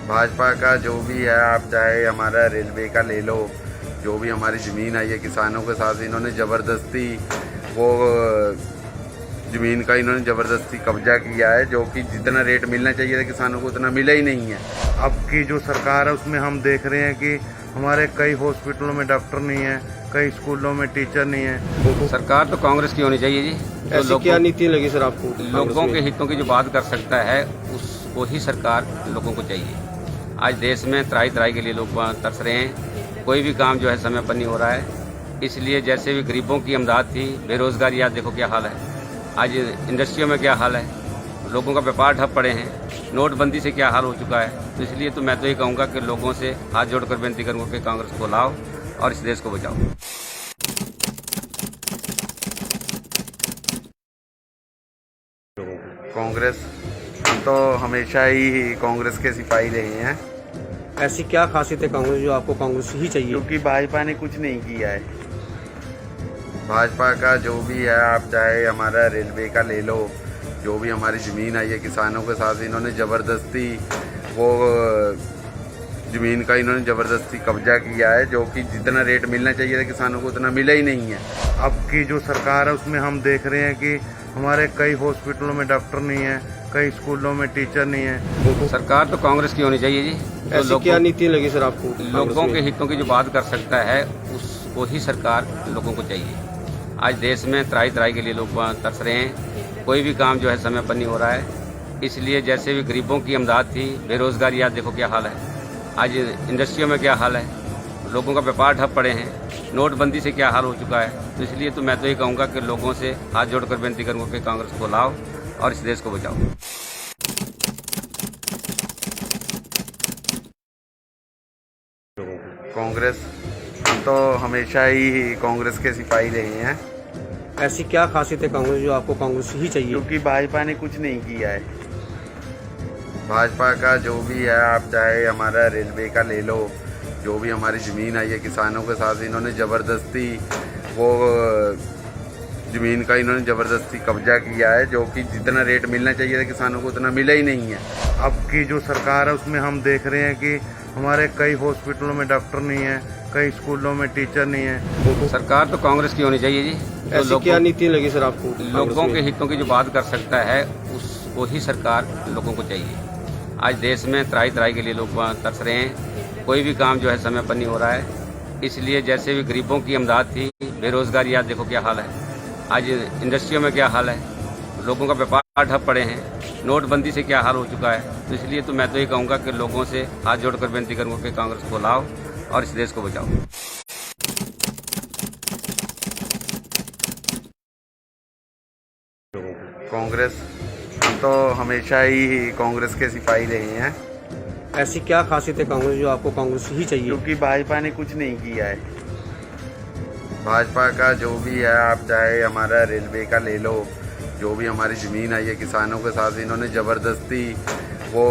A: भाजपा का जो भी है, आप चाहे हमारा रेलवे का ले लो, जो भी हमारी ज़मीन आई है किसानों के साथ इन्होंने ज़बरदस्ती वो ज़मीन का इन्होंने ज़बरदस्ती कब्जा किया है, जो कि जितना रेट मिलना चाहिए था किसानों को उतना मिला ही नहीं है।
D: अब की जो सरकार है उसमें हम देख रहे हैं कि हमारे कई हॉस्पिटलों में डॉक्टर नहीं है, कई स्कूलों में टीचर नहीं है।
C: सरकार तो कांग्रेस की होनी चाहिए जी।
B: ऐसी क्या नीति लगी सर आपको?
C: लोगों के हितों की जो बात कर सकता है उसको ही सरकार लोगों को चाहिए। आज देश में त्राही त्राही के लिए लोग तरस रहे हैं, कोई भी काम जो है समय पर नहीं हो रहा है। इसलिए जैसे भी गरीबों की इमदाद थी, बेरोजगारी आज देखो क्या हाल है, आज इंडस्ट्रियों में क्या हाल है, लोगों का व्यापार ठप पड़े हैं, नोटबंदी से क्या हाल हो चुका है। तो इसलिए तो मैं तो ये कहूँगा कि लोगों से हाथ जोड़कर विनती करूँगा कि कांग्रेस को लाओ और इस देश को बचाओ।
A: कांग्रेस, हम तो हमेशा ही कांग्रेस के सिपाही रहे हैं,
B: ऐसी क्या खासियत है कांग्रेस जो आपको कांग्रेस ही चाहिए?
A: क्योंकि भाजपा ने कुछ नहीं किया है। भाजपा का जो भी है, आप चाहे हमारा रेलवे का ले लो, जो भी हमारी ज़मीन आई है किसानों के साथ इन्होंने ज़बरदस्ती वो ज़मीन का इन्होंने ज़बरदस्ती कब्जा किया है, जो कि जितना रेट मिलना चाहिए था किसानों को उतना मिला ही नहीं है।
D: अब की जो सरकार है उसमें हम देख रहे हैं कि हमारे कई हॉस्पिटलों में डॉक्टर नहीं है, कई स्कूलों में टीचर नहीं है।
C: सरकार तो कांग्रेस की होनी चाहिए जी। तो
B: ऐसी क्या नीति लगी सर आपको?
C: लोगों के हितों की जो बात कर सकता है उसको ही सरकार लोगों को चाहिए। आज देश में त्राही त्राही के लिए लोग तरस रहे हैं, कोई भी काम जो है समय पर नहीं हो रहा है। इसलिए जैसे भी गरीबों की इमदाद थी, बेरोजगारी आज देखो क्या हाल है, आज इंडस्ट्रियों में क्या हाल है, लोगों का व्यापार ठप पड़े हैं, नोटबंदी से क्या हाल हो चुका है। तो इसलिए तो मैं तो ये कहूँगा कि लोगों से हाथ जोड़कर विनती करूँगा कि कांग्रेस को लाओ और इस देश को बचाओ।
A: कांग्रेस, हम तो हमेशा ही कांग्रेस के सिपाही रहे हैं,
B: ऐसी क्या खासियत है कांग्रेस जो आपको कांग्रेस ही चाहिए?
A: क्योंकि भाजपा ने कुछ नहीं किया है। भाजपा का जो भी है, आप चाहे हमारा रेलवे का ले लो, जो भी हमारी ज़मीन आई है किसानों के साथ इन्होंने ज़बरदस्ती वो ज़मीन का इन्होंने ज़बरदस्ती कब्जा किया है, जो कि जितना रेट मिलना चाहिए था किसानों को उतना मिला ही नहीं है।
D: अब की जो सरकार है उसमें हम देख रहे हैं कि हमारे कई हॉस्पिटलों में डॉक्टर नहीं है, कई स्कूलों में टीचर नहीं है।
C: सरकार तो कांग्रेस की होनी चाहिए जी। तो
B: ऐसी क्या नीति लगी सर आपको?
C: लोगों के हितों की जो बात कर सकता है उसको ही सरकार लोगों को चाहिए। आज देश में त्राही त्राही के लिए लोग तरस रहे हैं, कोई भी काम जो है समय पर नहीं हो रहा है। इसलिए जैसे भी गरीबों की इमदाद थी, बेरोजगारी आज देखो क्या हाल है, आज इंडस्ट्रियों में क्या हाल है, लोगों का व्यापार ठप पड़े हैं, नोटबंदी से क्या हाल हो चुका है। तो इसलिए तो मैं तो ये कहूँगा कि लोगों से हाथ जोड़कर विनती करूँगा कि कांग्रेस को लाओ और इस देश को बचाओ।
A: कांग्रेस, हम तो हमेशा ही कांग्रेस के सिपाही रहे हैं,
B: ऐसी क्या खासियत है कांग्रेस जो आपको कांग्रेस ही चाहिए?
A: क्योंकि भाजपा ने कुछ नहीं किया है। भाजपा का जो भी है, आप चाहे हमारा रेलवे का ले लो, जो भी हमारी ज़मीन आई है किसानों के साथ इन्होंने ज़बरदस्ती वो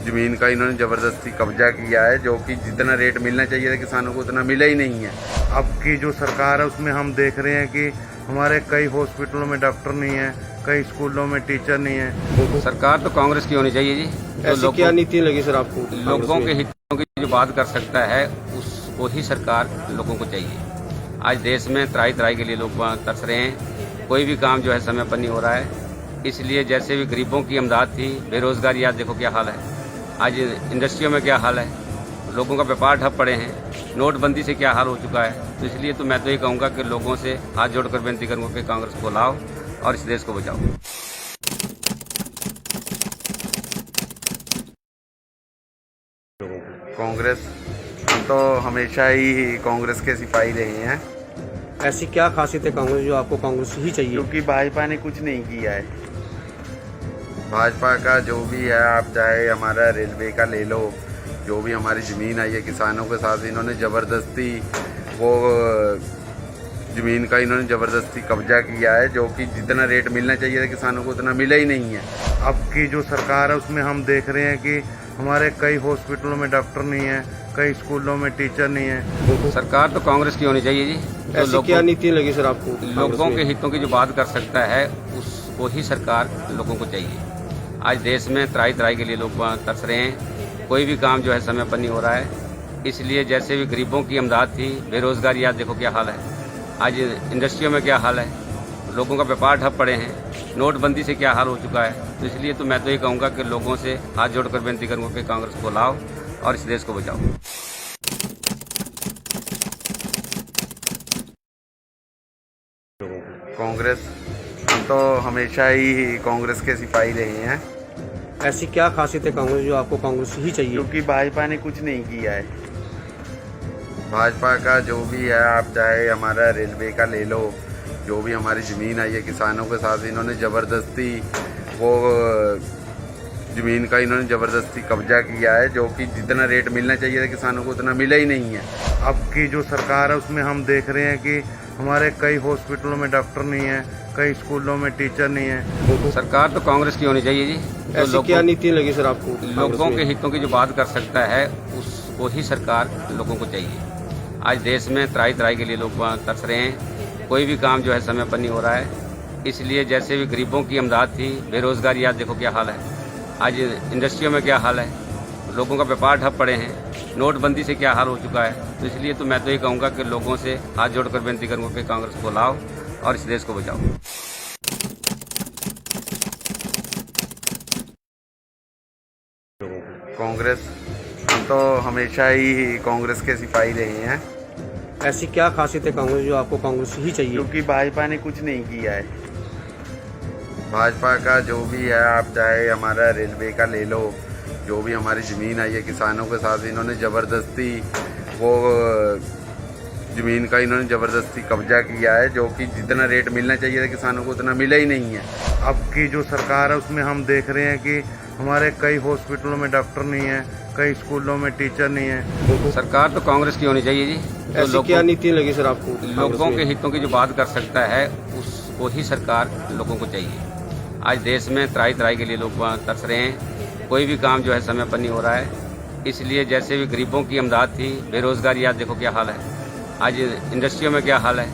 A: ज़मीन का इन्होंने ज़बरदस्ती कब्जा किया है, जो कि जितना रेट मिलना चाहिए था किसानों को उतना मिला ही नहीं है।
D: अब की जो सरकार है उसमें हम देख रहे हैं कि हमारे कई हॉस्पिटलों में डॉक्टर नहीं है, कई स्कूलों में टीचर नहीं है।
C: सरकार तो कांग्रेस की होनी चाहिए जी।
B: ऐसी क्या नीति लगी सर आपको?
C: लोगों के हितों की जो बात कर सकता है उसको ही सरकार लोगों को चाहिए। आज देश में त्राही त्राही के लिए लोग तरस रहे हैं, कोई भी काम जो है समय पर नहीं हो रहा है। इसलिए जैसे भी गरीबों की इमदाद थी, बेरोजगारी आज देखो क्या हाल है, आज इंडस्ट्रियों में क्या हाल है, लोगों का व्यापार ठप पड़े हैं, नोटबंदी से क्या हाल हो चुका है। तो इसलिए तो मैं तो ये कहूँगा कि लोगों से हाथ जोड़कर विनती करूँगा कि कांग्रेस को लाओ और इस देश को बचाओ।
A: कांग्रेस, हम तो हमेशा ही कांग्रेस के सिपाही रहे हैं,
B: ऐसी क्या खासियत है कांग्रेस जो आपको कांग्रेस ही चाहिए?
A: क्योंकि भाजपा ने कुछ नहीं किया है। भाजपा का जो भी है, आप चाहे हमारा रेलवे का ले लो, जो भी हमारी ज़मीन आई है किसानों के साथ इन्होंने ज़बरदस्ती वो ज़मीन का इन्होंने ज़बरदस्ती कब्जा किया है, जो कि जितना रेट मिलना चाहिए था किसानों को उतना मिला ही नहीं है।
D: अब की जो सरकार है उसमें हम देख रहे हैं कि हमारे कई हॉस्पिटलों में डॉक्टर नहीं है, कई स्कूलों में टीचर नहीं है।
C: सरकार तो कांग्रेस की होनी चाहिए जी।
B: ऐसी क्या नीति लगी सर आपको?
C: लोगों के हितों की जो बात कर सकता है उसको ही सरकार लोगों को चाहिए। आज देश में त्राही त्राही के लिए लोग तरस रहे हैं, कोई भी काम जो है समय पर नहीं हो रहा है। इसलिए जैसे भी गरीबों की इमदाद थी, बेरोजगारी आज देखो क्या हाल है, आज इंडस्ट्रियों में क्या हाल है, लोगों का व्यापार ठप पड़े हैं, नोटबंदी से क्या हाल हो चुका है। तो इसलिए तो मैं तो ये कहूँगा कि लोगों से हाथ जोड़कर विनती करूँगा कि कांग्रेस को लाओ और इस देश को बचाओ।
A: कांग्रेस, हम तो हमेशा ही कांग्रेस के सिपाही रहे हैं,
B: ऐसी क्या खासियत है कांग्रेस जो आपको कांग्रेस ही चाहिए?
A: क्योंकि भाजपा ने कुछ नहीं किया है। भाजपा का जो भी है, आप चाहे हमारा रेलवे का ले लो, जो भी हमारी ज़मीन आई है किसानों के साथ इन्होंने ज़बरदस्ती वो ज़मीन का इन्होंने ज़बरदस्ती कब्जा किया है, जो कि जितना रेट मिलना चाहिए था किसानों को उतना मिला ही नहीं है।
D: अब की जो सरकार है उसमें हम देख रहे हैं कि हमारे कई हॉस्पिटलों में डॉक्टर नहीं है, कई स्कूलों में टीचर नहीं है।
C: सरकार तो कांग्रेस की होनी चाहिए जी।
B: ऐसी क्या नीति लगी सर आपको?
C: लोगों के हितों की जो बात कर सकता है उसको ही सरकार लोगों को चाहिए। आज देश में त्राही त्राही के लिए लोग तरस रहे हैं, कोई भी काम जो है समय पर नहीं हो रहा है। इसलिए जैसे भी गरीबों की इमदाद थी, बेरोजगारी आज देखो क्या हाल है, आज इंडस्ट्रियों में क्या हाल है, लोगों का व्यापार ठप पड़े हैं, नोटबंदी से क्या हाल हो चुका है। तो इसलिए तो मैं तो ये कहूँगा कि लोगों से हाथ जोड़कर विनती करूँगा कि कांग्रेस को लाओ और इस देश को बचाओ।
A: कांग्रेस, हम तो हमेशा ही कांग्रेस के सिपाही रहे हैं,
B: ऐसी क्या खासियत है कांग्रेस जो आपको कांग्रेस ही चाहिए?
A: क्योंकि भाजपा ने कुछ नहीं किया है। भाजपा का जो भी है, आप चाहे हमारा रेलवे का ले लो, जो भी हमारी ज़मीन आई है किसानों के साथ इन्होंने ज़बरदस्ती वो ज़मीन का इन्होंने ज़बरदस्ती कब्जा किया है, जो कि जितना रेट मिलना चाहिए था किसानों को उतना मिला ही नहीं है।
D: अब की जो सरकार है उसमें हम देख रहे हैं कि हमारे कई हॉस्पिटलों में डॉक्टर नहीं है, कई स्कूलों में टीचर नहीं है।
C: सरकार तो कांग्रेस की होनी चाहिए जी।
B: ऐसी क्या नीति लगी सर आपको?
C: लोगों के हितों की जो बात कर सकता है उसको ही सरकार लोगों को चाहिए। आज देश में त्राही त्राही के लिए लोग तरस रहे हैं, कोई भी काम जो है समय पर नहीं हो रहा है। इसलिए जैसे भी गरीबों की इमदाद थी, बेरोजगारी आज देखो क्या हाल है, आज इंडस्ट्रियों में क्या हाल है,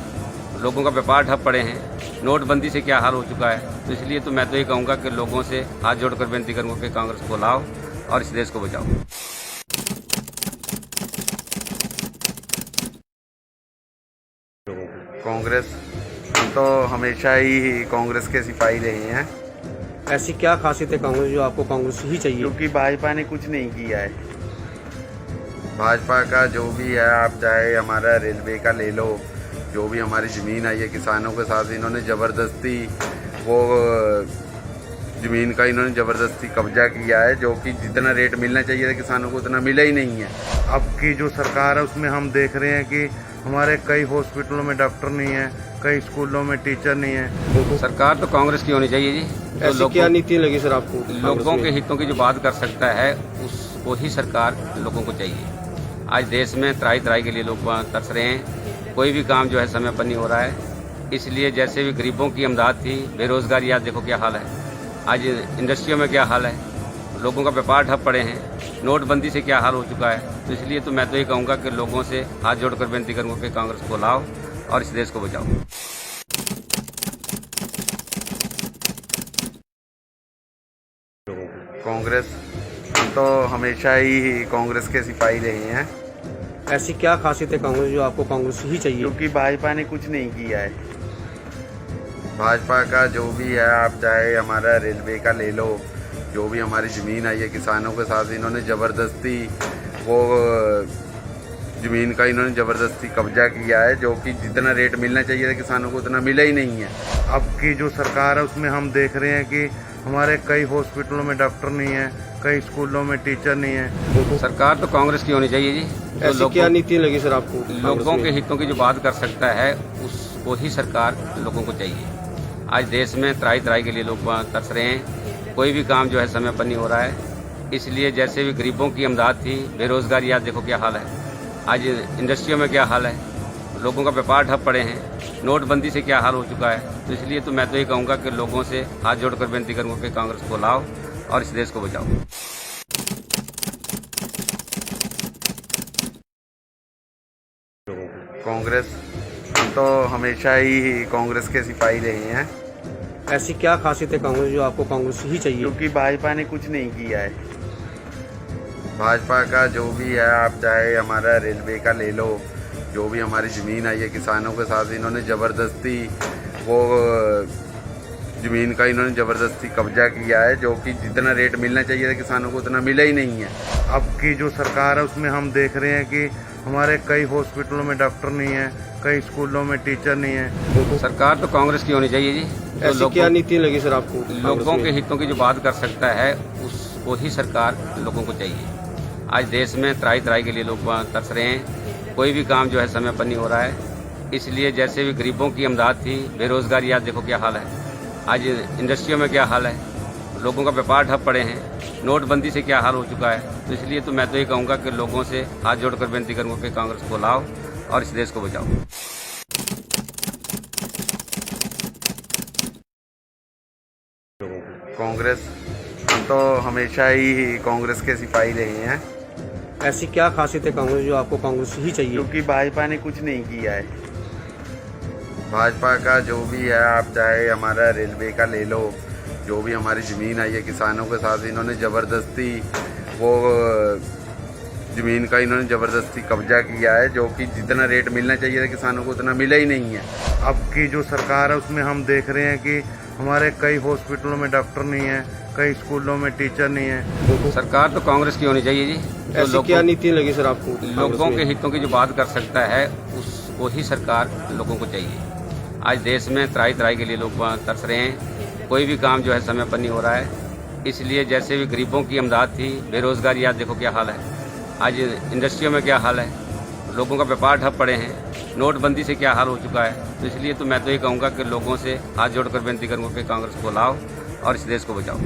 C: लोगों का व्यापार ठप पड़े हैं, नोटबंदी से क्या हाल हो चुका है। तो इसलिए तो मैं तो ये कहूँगा कि लोगों से हाथ जोड़कर विनती करूँगा कि कांग्रेस को लाओ और इस देश को बचाओ।
A: कांग्रेस, हम तो हमेशा ही कांग्रेस के सिपाही रहे हैं,
B: ऐसी क्या खासियत है कांग्रेस जो आपको कांग्रेस ही चाहिए?
A: क्योंकि भाजपा ने कुछ नहीं किया है। भाजपा का जो भी है, आप चाहे हमारा रेलवे का ले लो, जो भी हमारी ज़मीन आई है किसानों के साथ इन्होंने ज़बरदस्ती वो ज़मीन का इन्होंने ज़बरदस्ती कब्जा किया है, जो कि जितना रेट मिलना चाहिए था किसानों को उतना मिला ही नहीं है।
D: अब की जो सरकार है उसमें हम देख रहे हैं कि हमारे कई हॉस्पिटलों में डॉक्टर नहीं है, कई स्कूलों में टीचर नहीं है।
C: सरकार तो कांग्रेस की होनी चाहिए जी।
B: ऐसी क्या नीति लगी सर आपको?
C: लोगों के हितों की जो बात कर सकता है उसको ही सरकार लोगों को चाहिए। आज देश में त्राही त्राही के लिए लोग तरस रहे हैं, कोई भी काम जो है समय पर नहीं हो रहा है। इसलिए जैसे भी गरीबों की इमदाद थी, बेरोजगारी आज देखो क्या हाल है, आज इंडस्ट्रियों में क्या हाल है, लोगों का व्यापार ठप पड़े हैं, नोटबंदी से क्या हाल हो चुका है। तो इसलिए तो मैं तो ये कहूँगा कि लोगों से हाथ जोड़कर विनती करूँगा कि कांग्रेस को लाओ और इस देश को बचाओ।
A: कांग्रेस, हम तो हमेशा ही कांग्रेस के सिपाही रहे हैं,
B: ऐसी क्या खासियत है कांग्रेस जो आपको कांग्रेस ही चाहिए?
A: क्योंकि भाजपा ने कुछ नहीं किया है। भाजपा का जो भी है, आप चाहे हमारा रेलवे का ले लो, जो भी हमारी ज़मीन आई है किसानों के साथ इन्होंने ज़बरदस्ती वो ज़मीन का इन्होंने ज़बरदस्ती कब्जा किया है, जो कि जितना रेट मिलना चाहिए था किसानों को उतना मिला ही नहीं है।
D: अब की जो सरकार है उसमें हम देख रहे हैं कि हमारे कई हॉस्पिटलों में डॉक्टर नहीं है, कई स्कूलों में टीचर नहीं है।
C: सरकार तो कांग्रेस की होनी चाहिए जी।
B: ऐसी क्या नीति लगी सर आपको?
C: लोगों के हितों की जो बात कर सकता है उसको ही सरकार लोगों को चाहिए। आज देश में त्राही त्राही के लिए लोग तरस रहे हैं, कोई भी काम जो है समय पर नहीं हो रहा है। इसलिए जैसे भी गरीबों की इमदाद थी, बेरोजगारी आज देखो क्या हाल है, आज इंडस्ट्रियों में क्या हाल है, लोगों का व्यापार ठप पड़े हैं, नोटबंदी से क्या हाल हो चुका है। तो इसलिए तो मैं तो ये कहूँगा कि लोगों से हाथ जोड़कर विनती करूँगा कि कांग्रेस को लाओ और इस देश को बचाओ।
A: कांग्रेस, हम तो हमेशा ही कांग्रेस के सिपाही रहे हैं,
B: ऐसी क्या खासियत है कांग्रेस जो आपको कांग्रेस ही चाहिए?
A: क्योंकि भाजपा ने कुछ नहीं किया है। भाजपा का जो भी है, आप चाहे हमारा रेलवे का ले लो, जो भी हमारी ज़मीन आई है किसानों के साथ इन्होंने ज़बरदस्ती वो ज़मीन का इन्होंने ज़बरदस्ती कब्जा किया है, जो कि जितना रेट मिलना चाहिए था किसानों को उतना मिला ही नहीं है।
D: अब की जो सरकार है उसमें हम देख रहे हैं कि हमारे कई हॉस्पिटलों में डॉक्टर नहीं है, कई स्कूलों में टीचर नहीं है।
C: सरकार तो कांग्रेस की होनी चाहिए जी।
B: ऐसी क्या नीति लगी सर आपको?
C: लोगों के हितों की जो बात कर सकता है उसको ही सरकार लोगों को चाहिए। आज देश में त्राही त्राही के लिए लोग तरस रहे हैं, कोई भी काम जो है समय पर नहीं हो रहा है। इसलिए जैसे भी गरीबों की इमदाद थी, बेरोजगारी आज देखो क्या हाल है, आज इंडस्ट्रियों में क्या हाल है, लोगों का व्यापार ठप पड़े हैं, नोटबंदी से क्या हाल हो चुका है। तो इसलिए तो मैं तो ये कहूँगा कि लोगों से हाथ जोड़कर विनती करूँगा कि कांग्रेस को लाओ और इस देश को बचाओ।
A: कांग्रेस, हम तो हमेशा ही कांग्रेस के सिपाही रहे हैं,
B: ऐसी क्या खासियत है कांग्रेस जो आपको कांग्रेस ही चाहिए?
A: क्योंकि भाजपा ने कुछ नहीं किया है। भाजपा का जो भी है, आप चाहे हमारा रेलवे का ले लो, जो भी हमारी ज़मीन आई है किसानों के साथ इन्होंने ज़बरदस्ती वो ज़मीन का इन्होंने ज़बरदस्ती कब्जा किया है, जो कि जितना रेट मिलना चाहिए था किसानों को उतना मिला ही नहीं है।
D: अब की जो सरकार है उसमें हम देख रहे हैं कि हमारे कई हॉस्पिटलों में डॉक्टर नहीं है, कई स्कूलों में टीचर नहीं है।
C: सरकार तो कांग्रेस की होनी चाहिए जी।
B: ऐसी क्या नीति लगी सर आपको?
C: लोगों के हितों की जो बात कर सकता है उसको ही सरकार लोगों को चाहिए। आज देश में त्राही त्राही के लिए लोग तरस रहे हैं, कोई भी काम जो है समय पर नहीं हो रहा है। इसलिए जैसे भी गरीबों की इमदाद थी, बेरोजगारी आज देखो क्या हाल है, आज इंडस्ट्रियों में क्या हाल है, लोगों का व्यापार ठप पड़े हैं, नोटबंदी से क्या हाल हो चुका है। तो इसलिए तो मैं तो ये कहूँगा कि लोगों से हाथ जोड़कर विनती करूँगा कि कांग्रेस को लाओ और इस देश को बचाओ।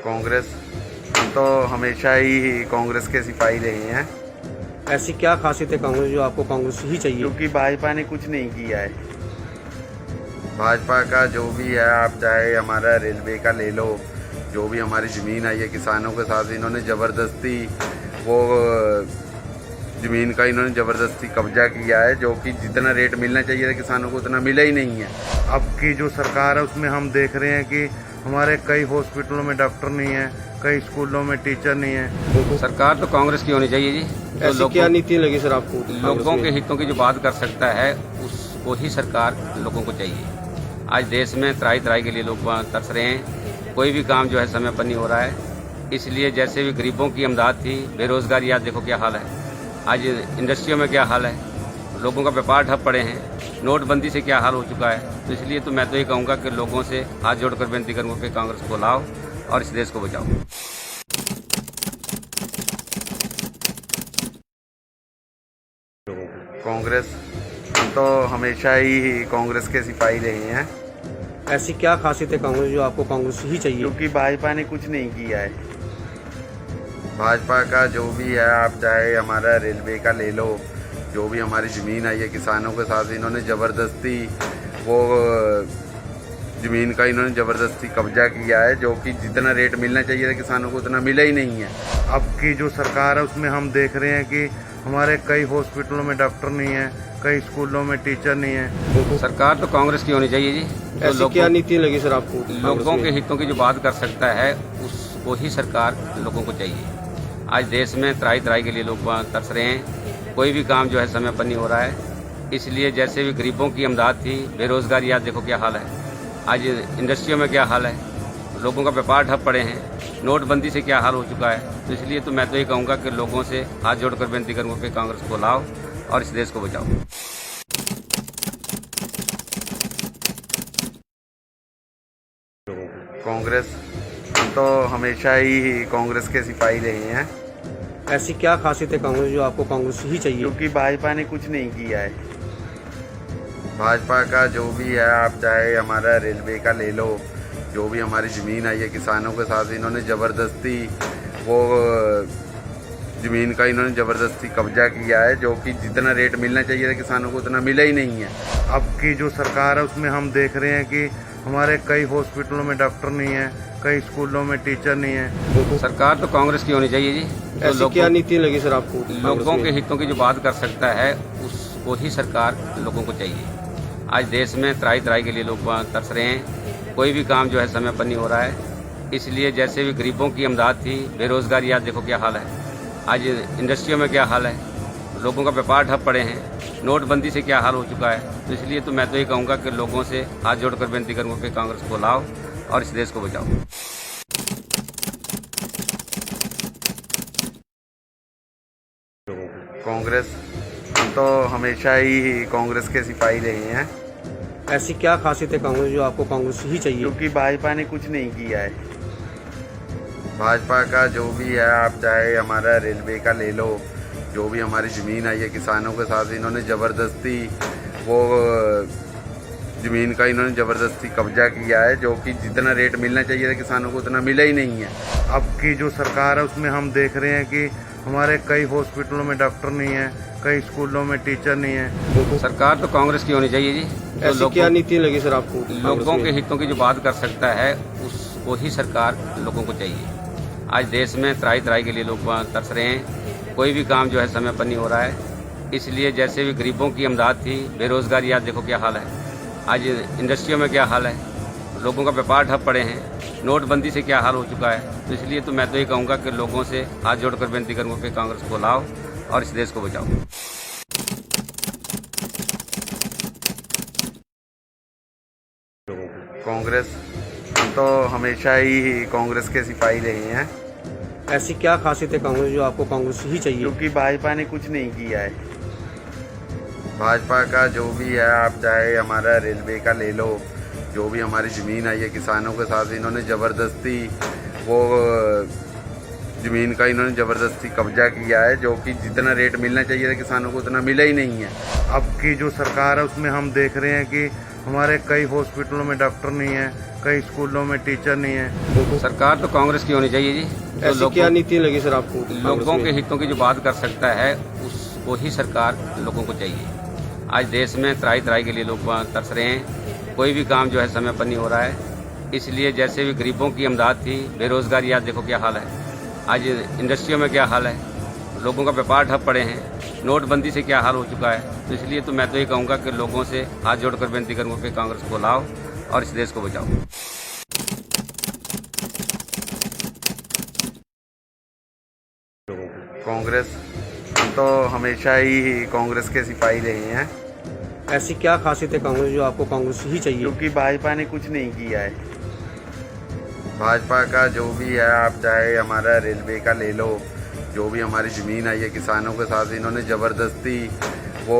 A: कांग्रेस, हम तो हमेशा ही कांग्रेस के सिपाही रहे हैं,
B: ऐसी क्या खासियत है कांग्रेस जो आपको कांग्रेस ही चाहिए?
A: क्योंकि भाजपा ने कुछ नहीं किया है। भाजपा का जो भी है, आप चाहे हमारा रेलवे का ले लो, जो भी हमारी ज़मीन आई है किसानों के साथ इन्होंने ज़बरदस्ती वो ज़मीन का इन्होंने ज़बरदस्ती कब्जा किया है, जो कि जितना रेट मिलना चाहिए था किसानों को उतना मिला ही नहीं है।
D: अब की जो सरकार है उसमें हम देख रहे हैं कि हमारे कई हॉस्पिटलों में डॉक्टर नहीं है, कई स्कूलों में टीचर नहीं है।
C: सरकार तो कांग्रेस की होनी चाहिए जी।
B: ऐसी क्या नीति लगी सर आपको?
C: लोगों के हितों की जो बात कर सकता है उसको ही सरकार लोगों को चाहिए। आज देश में त्राही त्राही के लिए लोग तरस रहे हैं, कोई भी काम जो है समय पर नहीं हो रहा है। इसलिए जैसे भी गरीबों की इमदाद थी, बेरोजगारी आज देखो क्या हाल है, आज इंडस्ट्रियों में क्या हाल है, लोगों का व्यापार ठप पड़े हैं, नोटबंदी से क्या हाल हो चुका है। तो इसलिए तो मैं तो ये कहूँगा कि लोगों से हाथ जोड़कर विनती करूँगा कि कांग्रेस को लाओ और इस देश को बचाओ।
A: कांग्रेस, हम तो हमेशा ही कांग्रेस के सिपाही रहे हैं,
B: ऐसी क्या खासियत है कांग्रेस जो आपको कांग्रेस ही चाहिए?
A: क्योंकि भाजपा ने कुछ नहीं किया है। भाजपा का जो भी है, आप चाहे हमारा रेलवे का ले लो, जो भी हमारी ज़मीन आई है किसानों के साथ इन्होंने ज़बरदस्ती वो ज़मीन का इन्होंने ज़बरदस्ती कब्जा किया है, जो कि जितना रेट मिलना चाहिए था किसानों को उतना मिला ही नहीं है।
D: अब की जो सरकार है उसमें हम देख रहे हैं कि हमारे कई हॉस्पिटलों में डॉक्टर नहीं है, कई स्कूलों में टीचर नहीं है।
C: सरकार तो कांग्रेस की होनी चाहिए जी।
B: ऐसी क्या नीति लगी सर आपको?
C: लोगों के हितों की जो बात कर सकता है उसको ही सरकार लोगों को चाहिए। आज देश में त्राही त्राही के लिए लोग तरस रहे हैं, कोई भी काम जो है समय पर नहीं हो रहा है। इसलिए जैसे भी गरीबों की इमदाद थी, बेरोजगारी आज देखो क्या हाल है, आज इंडस्ट्रियों में क्या हाल है, लोगों का व्यापार ठप पड़े हैं, नोटबंदी से क्या हाल हो चुका है। तो इसलिए तो मैं तो ये कहूँगा कि लोगों से हाथ जोड़कर विनती करूँगा कि कांग्रेस को लाओ और इस देश को बचाओ।
A: कांग्रेस, हम तो हमेशा ही कांग्रेस के सिपाही रहे हैं,
B: ऐसी क्या खासियत है कांग्रेस जो आपको कांग्रेस ही चाहिए?
A: क्योंकि भाजपा ने कुछ नहीं किया है। भाजपा का जो भी है, आप चाहे हमारा रेलवे का ले लो, जो भी हमारी ज़मीन आई है किसानों के साथ इन्होंने ज़बरदस्ती वो ज़मीन का इन्होंने ज़बरदस्ती कब्जा किया है, जो कि जितना रेट मिलना चाहिए था किसानों को उतना मिला ही नहीं है।
D: अब की जो सरकार है उसमें हम देख रहे हैं कि हमारे कई हॉस्पिटलों में डॉक्टर नहीं है, कई स्कूलों में टीचर नहीं है।
C: सरकार तो कांग्रेस की होनी चाहिए जी।
B: ऐसी क्या नीति लगी सर आपको?
C: लोगों के हितों की जो बात कर सकता है उसको ही सरकार लोगों को चाहिए। आज देश में त्राही त्राही के लिए लोग तरस रहे हैं, कोई भी काम जो है समय पर नहीं हो रहा है। इसलिए जैसे भी गरीबों की इमदाद थी, बेरोजगारी आज देखो क्या हाल है, आज इंडस्ट्रियों में क्या हाल है, लोगों का व्यापार ठप पड़े हैं, नोटबंदी से क्या हाल हो चुका है। तो इसलिए तो मैं तो ये कहूँगा कि लोगों से हाथ जोड़कर विनती करूँगा कि कांग्रेस को लाओ और इस देश को बचाओ।
A: कांग्रेस, हम तो हमेशा ही कांग्रेस के सिपाही रहे हैं,
B: ऐसी क्या खासियत है कांग्रेस जो आपको कांग्रेस ही चाहिए?
A: क्योंकि भाजपा ने कुछ नहीं किया है। भाजपा का जो भी है, आप चाहे हमारा रेलवे का ले लो, जो भी हमारी ज़मीन आई है किसानों के साथ इन्होंने ज़बरदस्ती वो ज़मीन का इन्होंने ज़बरदस्ती कब्जा किया है, जो कि जितना रेट मिलना चाहिए था किसानों को उतना मिला ही नहीं है।
D: अब की जो सरकार है उसमें हम देख रहे हैं कि हमारे कई हॉस्पिटलों में डॉक्टर नहीं है, कई स्कूलों में टीचर नहीं है।
C: सरकार तो कांग्रेस की होनी चाहिए जी। तो
B: ऐसी क्या नीति लगी सर आपको?
C: लोगों के हितों की जो बात कर सकता है उसको ही सरकार लोगों को चाहिए। आज देश में त्राही त्राही के लिए लोग तरस रहे हैं, कोई भी काम जो है समय पर नहीं हो रहा है। इसलिए जैसे भी गरीबों की इमदाद थी, बेरोजगारी आज देखो क्या हाल है, आज इंडस्ट्रियों में क्या हाल है, लोगों का व्यापार ठप पड़े हैं, नोटबंदी से क्या हाल हो चुका है। तो इसलिए तो मैं तो ये कहूँगा कि लोगों से हाथ जोड़कर विनती करूँगा कि कांग्रेस को लाओ और इस देश को बचाओ।
A: कांग्रेस, हम तो हमेशा ही कांग्रेस के सिपाही रहे हैं,
B: ऐसी क्या खासियत है कांग्रेस जो आपको कांग्रेस ही चाहिए?
A: क्योंकि भाजपा ने कुछ नहीं किया है। भाजपा का जो भी है, आप चाहे हमारा रेलवे का ले लो, जो भी हमारी ज़मीन आई है किसानों के साथ इन्होंने ज़बरदस्ती वो ज़मीन का इन्होंने ज़बरदस्ती कब्जा किया है, जो कि जितना रेट मिलना चाहिए था किसानों को उतना मिला ही नहीं है।
D: अब की जो सरकार है उसमें हम देख रहे हैं कि हमारे कई हॉस्पिटलों में डॉक्टर नहीं है, कई स्कूलों में टीचर नहीं है।
C: सरकार तो कांग्रेस की होनी चाहिए जी। तो
B: ऐसी क्या नीति लगी सर आपको?
C: लोगों के हितों की जो बात कर सकता है उसको ही सरकार लोगों को चाहिए। आज देश में त्राही त्राही के लिए लोग तरस रहे हैं, कोई भी काम जो है समय पर नहीं हो रहा है। इसलिए जैसे भी गरीबों की इमदाद थी, बेरोजगारी आज देखो क्या हाल है, आज इंडस्ट्रियों में क्या हाल है, लोगों का व्यापार ठप पड़े हैं, नोटबंदी से क्या हाल हो चुका है। तो इसलिए तो मैं तो ये कहूँगा कि लोगों से हाथ जोड़कर विनती करूँगा कि कांग्रेस को लाओ और इस देश को बचाओ।
A: कांग्रेस, हम तो हमेशा ही कांग्रेस के सिपाही रहे हैं,
B: ऐसी क्या खासियत है कांग्रेस जो आपको कांग्रेस ही चाहिए?
A: क्योंकि भाजपा ने कुछ नहीं किया है। भाजपा का जो भी है, आप चाहे हमारा रेलवे का ले लो, जो भी हमारी ज़मीन आई है किसानों के साथ इन्होंने ज़बरदस्ती वो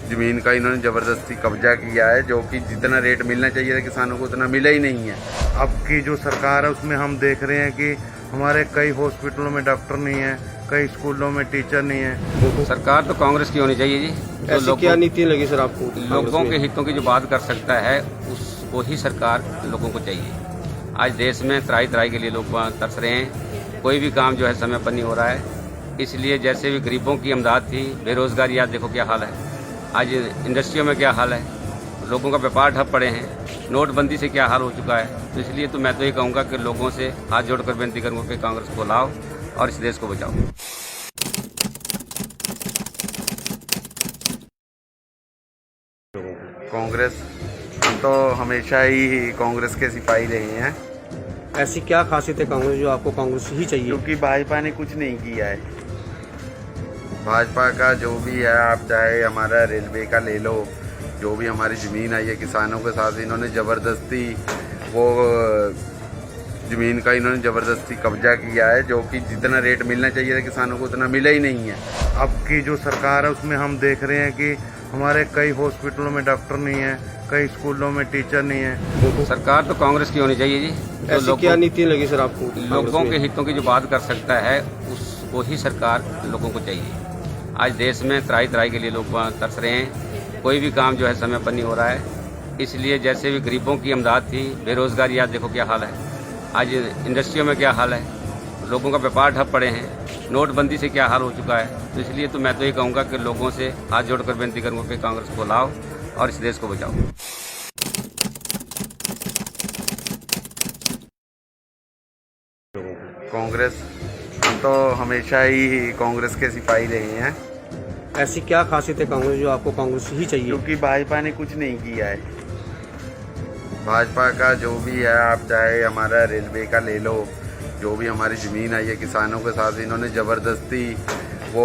A: ज़मीन का इन्होंने ज़बरदस्ती कब्जा किया है, जो कि जितना रेट मिलना चाहिए था किसानों को उतना मिला ही नहीं है।
D: अब की जो सरकार है उसमें हम देख रहे हैं कि हमारे कई हॉस्पिटलों में डॉक्टर नहीं है, कई स्कूलों में टीचर नहीं है।
C: सरकार तो कांग्रेस की होनी चाहिए जी। तो
B: ऐसी क्या नीति लगी सर आपको?
C: लोगों के हितों की जो बात कर सकता है उसको ही सरकार लोगों को चाहिए। आज देश में त्राही त्राही के लिए लोग तरस रहे हैं, कोई भी काम जो है समय पर नहीं हो रहा है। इसलिए जैसे भी गरीबों की इमदाद थी, बेरोजगारी आज देखो क्या हाल है, आज इंडस्ट्रियों में क्या हाल है, लोगों का व्यापार ठप पड़े हैं, नोटबंदी से क्या हाल हो चुका है। तो इसलिए तो मैं तो ये कहूँगा कि लोगों से हाथ जोड़कर विनती करूँगा कि कांग्रेस को लाओ और इस देश को बचाओ।
A: कांग्रेस, हम तो हमेशा ही कांग्रेस के सिपाही रहे हैं,
B: ऐसी क्या खासियत है कांग्रेस जो आपको कांग्रेस ही चाहिए?
A: क्योंकि भाजपा ने कुछ नहीं किया है। भाजपा का जो भी है, आप चाहे हमारा रेलवे का ले लो, जो भी हमारी ज़मीन आई है किसानों के साथ इन्होंने ज़बरदस्ती वो ज़मीन का इन्होंने ज़बरदस्ती कब्जा किया है, जो कि जितना रेट मिलना चाहिए था किसानों को उतना मिला ही नहीं है।
D: अब की जो सरकार है उसमें हम देख रहे हैं कि हमारे कई हॉस्पिटलों में डॉक्टर नहीं है, कई स्कूलों में टीचर नहीं है।
C: सरकार तो कांग्रेस की होनी चाहिए जी। तो
B: ऐसी क्या नीति लगी सर आपको?
C: लोगों के हितों की जो बात कर सकता है उसको ही सरकार लोगों को चाहिए। आज देश में त्राही त्राही के लिए लोग तरस रहे हैं, कोई भी काम जो है समय पर नहीं हो रहा है। इसलिए जैसे भी गरीबों की इमदाद थी, बेरोजगारी आज देखो क्या हाल है, आज इंडस्ट्रियों में क्या हाल है, लोगों का व्यापार ठप पड़े हैं, नोटबंदी से क्या हाल हो चुका है। तो इसलिए तो मैं तो ये कहूँगा कि लोगों से हाथ जोड़कर विनती करूँगा कि कांग्रेस को लाओ और इस देश को बचाओ।
A: कांग्रेस, हम तो हमेशा ही कांग्रेस के सिपाही रहे हैं,
B: ऐसी क्या खासियत है कांग्रेस जो आपको कांग्रेस ही चाहिए?
A: क्योंकि भाजपा ने कुछ नहीं किया है। भाजपा का जो भी है, आप चाहे हमारा रेलवे का ले लो, जो भी हमारी ज़मीन आई है किसानों के साथ इन्होंने ज़बरदस्ती वो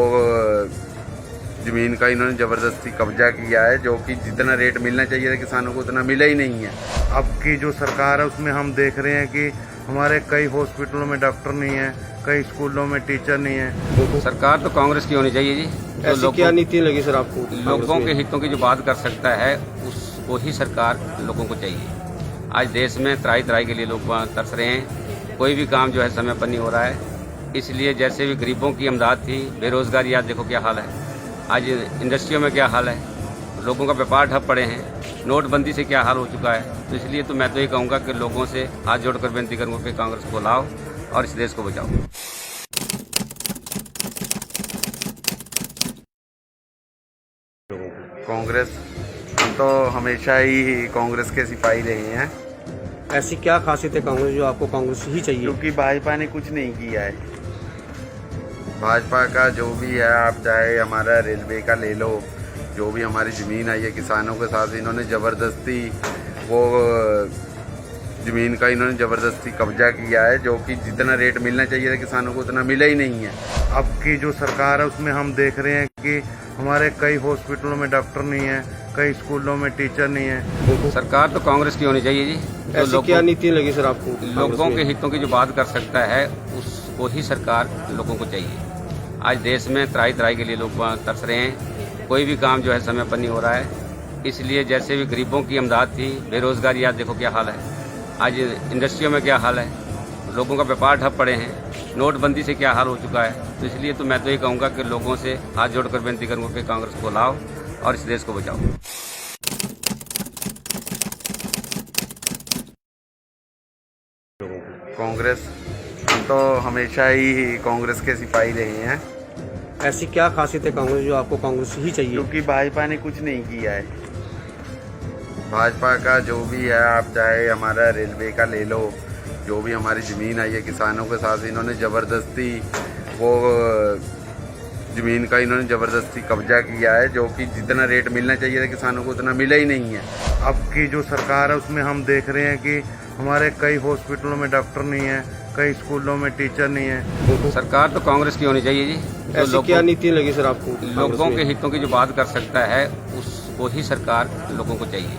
A: ज़मीन का इन्होंने ज़बरदस्ती कब्जा किया है, जो कि जितना रेट मिलना चाहिए था किसानों को उतना मिला ही नहीं है।
D: अब की जो सरकार है उसमें हम देख रहे हैं कि हमारे कई हॉस्पिटलों में डॉक्टर नहीं है, कई स्कूलों में टीचर नहीं है।
C: सरकार तो कांग्रेस की होनी चाहिए जी। तो
B: ऐसी क्या नीति लगी सर आपको?
C: लोगों के हितों की जो बात कर सकता है उसको ही सरकार लोगों को चाहिए। आज देश में त्राही त्राही के लिए लोग तरस रहे हैं, कोई भी काम जो है समय पर नहीं हो रहा है। इसलिए जैसे भी गरीबों की इमदाद थी, बेरोजगारी आज देखो क्या हाल है, आज इंडस्ट्रियों में क्या हाल है, लोगों का व्यापार ठप पड़े हैं, नोटबंदी से क्या हाल हो चुका है। तो इसलिए तो मैं तो ये कहूँगा कि लोगों से हाथ जोड़कर बेनती करूँगा कि कांग्रेस को लाओ और इस देश को बचाओ।
A: कांग्रेस, हम तो हमेशा ही कांग्रेस के सिपाही रहे हैं,
B: ऐसी क्या खासियत है कांग्रेस जो आपको कांग्रेस ही चाहिए?
A: क्योंकि भाजपा ने कुछ नहीं किया है। भाजपा का जो भी है, आप चाहे हमारा रेलवे का ले लो, जो भी हमारी ज़मीन आई है किसानों के साथ इन्होंने ज़बरदस्ती वो ज़मीन का इन्होंने ज़बरदस्ती कब्जा किया है, जो कि जितना रेट मिलना चाहिए था किसानों को उतना मिला ही नहीं है।
D: अब की जो सरकार है उसमें हम देख रहे हैं कि हमारे कई हॉस्पिटलों में डॉक्टर नहीं है, कई स्कूलों में टीचर नहीं है।
C: सरकार तो कांग्रेस की होनी चाहिए जी। तो
B: ऐसी क्या नीति लगी सर आपको?
C: लोगों के हितों की जो बात कर सकता है उसको ही सरकार लोगों को चाहिए। आज देश में त्राही त्राही के लिए लोग तरस रहे हैं, कोई भी काम जो है समय पर नहीं हो रहा है। इसलिए जैसे भी गरीबों की इमदाद थी, बेरोजगारी आज देखो क्या हाल है, आज इंडस्ट्रियों में क्या हाल है, लोगों का व्यापार ठप पड़े हैं, नोटबंदी से क्या हाल हो चुका है। तो इसलिए तो मैं तो ये कहूँगा कि लोगों से हाथ जोड़कर बेनती करूँगा कि कांग्रेस को लाओ और इस देश को बचाओ।
A: कांग्रेस, हम तो हमेशा ही कांग्रेस के सिपाही रहे हैं,
B: ऐसी क्या खासियत है कांग्रेस जो आपको कांग्रेस ही चाहिए?
A: क्योंकि भाजपा ने कुछ नहीं किया है। भाजपा का जो भी है, आप चाहे हमारा रेलवे का ले लो, जो भी हमारी ज़मीन आई है किसानों के साथ इन्होंने ज़बरदस्ती वो ज़मीन का इन्होंने ज़बरदस्ती कब्जा किया है, जो कि जितना रेट मिलना चाहिए था किसानों को उतना मिला ही नहीं है।
D: अब की जो सरकार है उसमें हम देख रहे हैं कि हमारे कई हॉस्पिटलों में डॉक्टर नहीं है, कई स्कूलों में टीचर नहीं है।
C: सरकार तो कांग्रेस की होनी चाहिए जी। तो
B: ऐसी क्या नीति लगी सर आपको?
C: लोगों के हितों की जो बात कर सकता है उसको ही सरकार लोगों को चाहिए।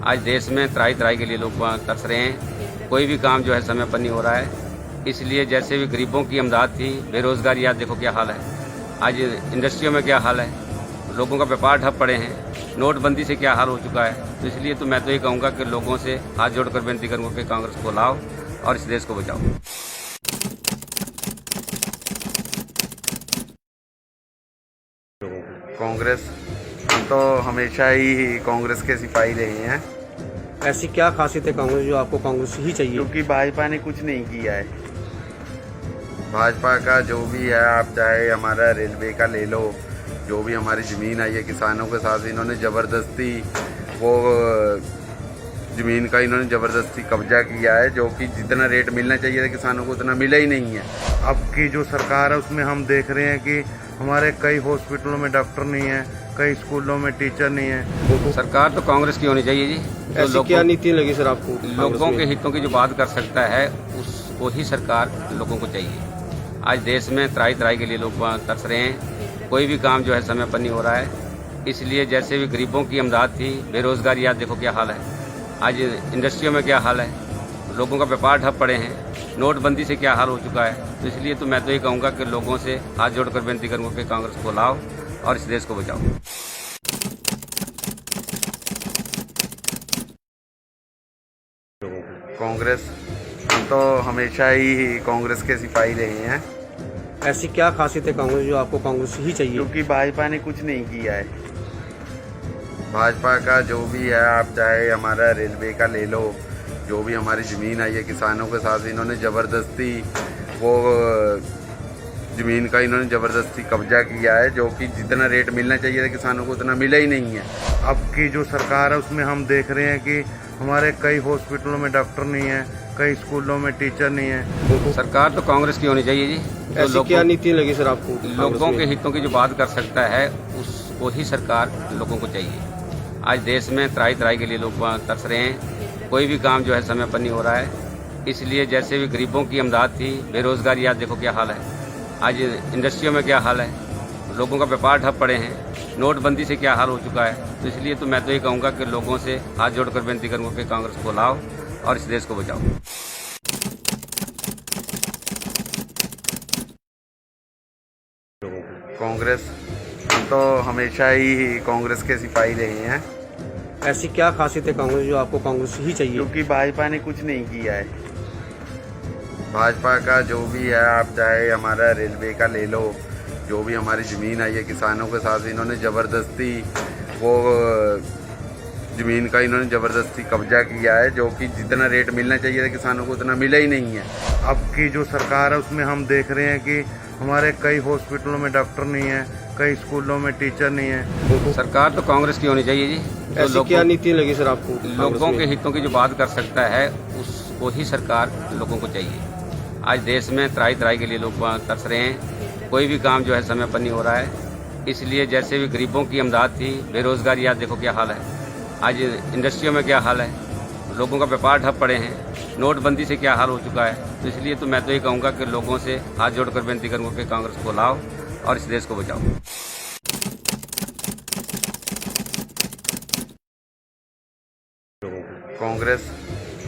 C: आज देश में त्राही त्राही के लिए लोग तरस रहे हैं, कोई भी काम जो है समय पर नहीं हो रहा है। इसलिए जैसे भी गरीबों की इमदाद थी, बेरोजगारी आज देखो क्या हाल है, आज इंडस्ट्रियों में क्या हाल है, लोगों का व्यापार ठप पड़े हैं, नोटबंदी से क्या हाल हो चुका है। तो इसलिए तो मैं तो ये कहूँगा कि लोगों से हाथ जोड़कर बेनती करूँगा कि कांग्रेस को लाओ और इस देश को बचाओ।
A: कांग्रेस, हम तो हमेशा ही कांग्रेस के सिपाही रहे हैं,
B: ऐसी क्या खासियत है कांग्रेस जो आपको कांग्रेस ही चाहिए?
A: क्योंकि भाजपा ने कुछ नहीं किया है। भाजपा का जो भी है, आप चाहे हमारा रेलवे का ले लो, जो भी हमारी ज़मीन आई है किसानों के साथ इन्होंने ज़बरदस्ती वो ज़मीन का इन्होंने ज़बरदस्ती कब्जा किया है, जो कि जितना रेट मिलना चाहिए था किसानों को उतना मिला ही नहीं है।
D: अब की जो सरकार है उसमें हम देख रहे हैं कि हमारे कई हॉस्पिटलों में डॉक्टर नहीं है, कई स्कूलों में टीचर नहीं है।
C: सरकार तो कांग्रेस की होनी चाहिए जी। तो
B: ऐसी क्या नीति लगी सर आपको?
C: लोगों के हितों की जो बात कर सकता है उसको ही सरकार लोगों को चाहिए। आज देश में त्राही त्राही के लिए लोग तरस रहे हैं, कोई भी काम जो है समय पर नहीं हो रहा है। इसलिए जैसे भी गरीबों की इमदाद थी, बेरोजगारी आज देखो क्या हाल है, आज इंडस्ट्रियों में क्या हाल है, लोगों का व्यापार ठप पड़े हैं, नोटबंदी से क्या हाल हो चुका है। तो इसलिए तो मैं तो ये कहूँगा कि लोगों से हाथ जोड़कर बेनती करूँगा कि कांग्रेस को लाओ और इस देश को बचाओ।
A: कांग्रेस, हम तो हमेशा ही कांग्रेस के सिपाही रहे हैं,
B: ऐसी क्या खासियत है कांग्रेस जो आपको कांग्रेस ही चाहिए?
A: क्योंकि भाजपा ने कुछ नहीं किया है। भाजपा का जो भी है, आप चाहे हमारा रेलवे का ले लो, जो भी हमारी ज़मीन आई है किसानों के साथ इन्होंने ज़बरदस्ती वो ज़मीन का इन्होंने ज़बरदस्ती कब्जा किया है, जो कि जितना रेट मिलना चाहिए था किसानों को उतना मिला ही नहीं है।
D: अब की जो सरकार है उसमें हम देख रहे हैं कि हमारे कई हॉस्पिटलों में डॉक्टर नहीं है, कई स्कूलों में टीचर नहीं है।
C: सरकार तो कांग्रेस की होनी चाहिए जी। तो
B: ऐसी क्या नीति लगी सर आपको?
C: लोगों के हितों की जो बात कर सकता है उसको ही सरकार लोगों को चाहिए। आज देश में त्राही त्राही के लिए लोग तरस रहे हैं, कोई भी काम जो है समय पर नहीं हो रहा है। इसलिए जैसे भी गरीबों की इमदाद थी, बेरोजगारी आज देखो क्या हाल है, आज इंडस्ट्रियों में क्या हाल है, लोगों का व्यापार ठप पड़े हैं, नोटबंदी से क्या हाल हो चुका है। तो इसलिए तो मैं तो ये कहूँगा कि लोगों से हाथ जोड़कर बेनती करूँगा कि कांग्रेस को लाओ और इस देश को बचाओ।
A: कांग्रेस, हम तो हमेशा ही कांग्रेस के सिपाही रहे हैं,
B: ऐसी क्या खासियत है कांग्रेस जो आपको कांग्रेस ही चाहिए?
A: क्योंकि भाजपा ने कुछ नहीं किया है। भाजपा का जो भी है, आप चाहे हमारा रेलवे का ले लो, जो भी हमारी ज़मीन आई है किसानों के साथ इन्होंने ज़बरदस्ती वो ज़मीन का इन्होंने ज़बरदस्ती कब्जा किया है, जो कि जितना रेट मिलना चाहिए था किसानों को उतना मिला ही नहीं है।
D: अब की जो सरकार है उसमें हम देख रहे हैं कि हमारे कई हॉस्पिटलों में डॉक्टर नहीं है, कई स्कूलों में टीचर नहीं है।
C: सरकार तो कांग्रेस की होनी चाहिए जी। जो
B: ऐसी क्या नीति लगी सर आपको
C: लोगों के हितों की जो बात कर सकता है उसको ही सरकार लोगों को चाहिए। आज देश में त्राही त्राही के लिए लोग तरस रहे हैं, कोई भी काम जो है समय पर नहीं हो रहा है। इसलिए जैसे भी गरीबों की इमदाद थी, बेरोजगारी आज देखो क्या हाल है, आज इंडस्ट्रियों में क्या हाल है, लोगों का व्यापार ठप पड़े हैं, नोटबंदी से क्या हाल हो चुका है। तो इसलिए तो मैं तो ये कहूँगा कि लोगों से हाथ जोड़कर बेनती करूँगा कि कांग्रेस को लाओ और इस देश को बचाओ।
A: कांग्रेस,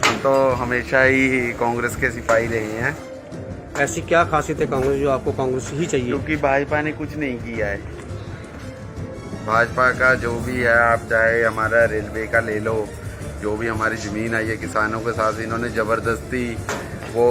A: हम तो हमेशा ही कांग्रेस के सिपाही रहे हैं,
B: ऐसी क्या खासियत है कांग्रेस जो आपको कांग्रेस ही चाहिए?
A: क्योंकि भाजपा ने कुछ नहीं किया है। भाजपा का जो भी है, आप चाहे हमारा रेलवे का ले लो, जो भी हमारी ज़मीन आई है किसानों के साथ इन्होंने ज़बरदस्ती वो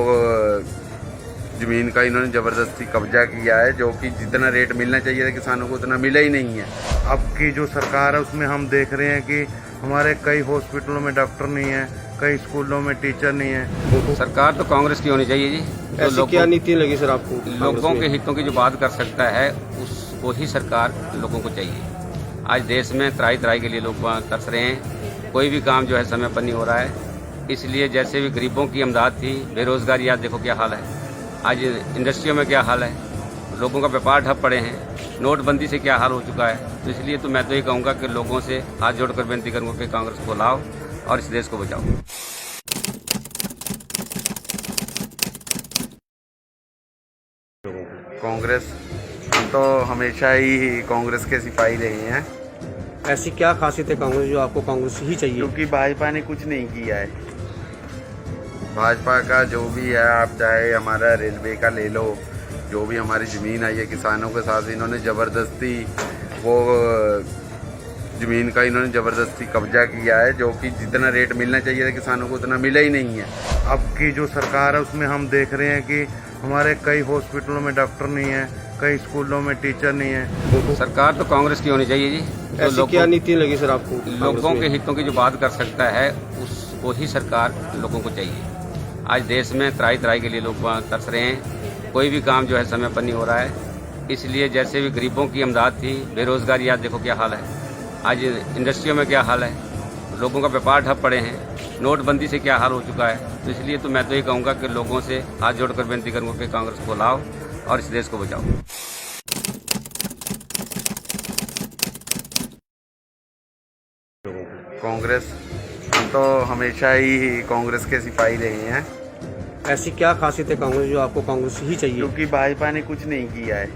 A: ज़मीन का इन्होंने ज़बरदस्ती कब्जा किया है, जो कि जितना रेट मिलना चाहिए था किसानों को उतना मिला ही नहीं है।
D: अब की जो सरकार है उसमें हम देख रहे हैं कि हमारे कई हॉस्पिटलों में डॉक्टर नहीं है, कई स्कूलों में टीचर नहीं है।
C: सरकार तो कांग्रेस की होनी चाहिए जी।
B: ऐसी क्या नीति लगी सर आपको
C: लोगों के हितों की जो बात कर सकता है उसको ही सरकार लोगों को चाहिए। आज देश में त्राही त्राही के लिए लोग तरस रहे हैं, कोई भी काम जो है समय पर नहीं हो रहा है। इसलिए जैसे भी गरीबों की इमदाद थी, बेरोजगारी आज देखो क्या हाल है, आज इंडस्ट्रियों में क्या हाल है, लोगों का व्यापार ठप पड़े हैं, नोटबंदी से क्या हाल हो चुका है। तो इसलिए तो मैं तो ये कहूँगा कि लोगों से हाथ जोड़कर बेनती करूँगा कि कांग्रेस को लाओ और इस देश को बचाओ।
A: कांग्रेस, हम तो हमेशा ही कांग्रेस के सिपाही रहे हैं,
B: ऐसी क्या खासियत है कांग्रेस जो आपको कांग्रेस ही चाहिए?
A: क्योंकि भाजपा ने कुछ नहीं किया है। भाजपा का जो भी है, आप चाहे हमारा रेलवे का ले लो, जो भी हमारी ज़मीन आई है किसानों के साथ इन्होंने ज़बरदस्ती वो ज़मीन का इन्होंने ज़बरदस्ती कब्जा किया है, जो कि जितना रेट मिलना चाहिए था किसानों को उतना मिला ही नहीं है।
D: अब की जो सरकार है उसमें हम देख रहे हैं कि हमारे कई हॉस्पिटलों में डॉक्टर नहीं है, कई स्कूलों में टीचर नहीं है।
C: सरकार तो कांग्रेस की होनी चाहिए जी।
B: ऐसी क्या नीति लगी सर आपको
C: लोगों के हितों की जो बात कर सकता है उसको ही सरकार लोगों को चाहिए। आज देश में त्राही त्राही के लिए लोग तरस रहे हैं, कोई भी काम जो है समय पर नहीं हो रहा है। इसलिए जैसे भी गरीबों की इमदाद थी, बेरोजगारी आज देखो क्या हाल है, आज इंडस्ट्रियों में क्या हाल है, लोगों का व्यापार ठप पड़े हैं, नोटबंदी से क्या हाल हो चुका है। तो इसलिए तो मैं तो ये कहूँगा कि लोगों से हाथ जोड़कर बेनती करूँगा कि कांग्रेस को लाओ और इस देश को बचाओ।
A: कांग्रेस, हम तो हमेशा ही कांग्रेस के सिपाही रहे हैं,
B: ऐसी क्या खासियत है कांग्रेस जो आपको कांग्रेस ही चाहिए?
A: क्योंकि भाजपा ने कुछ नहीं किया है।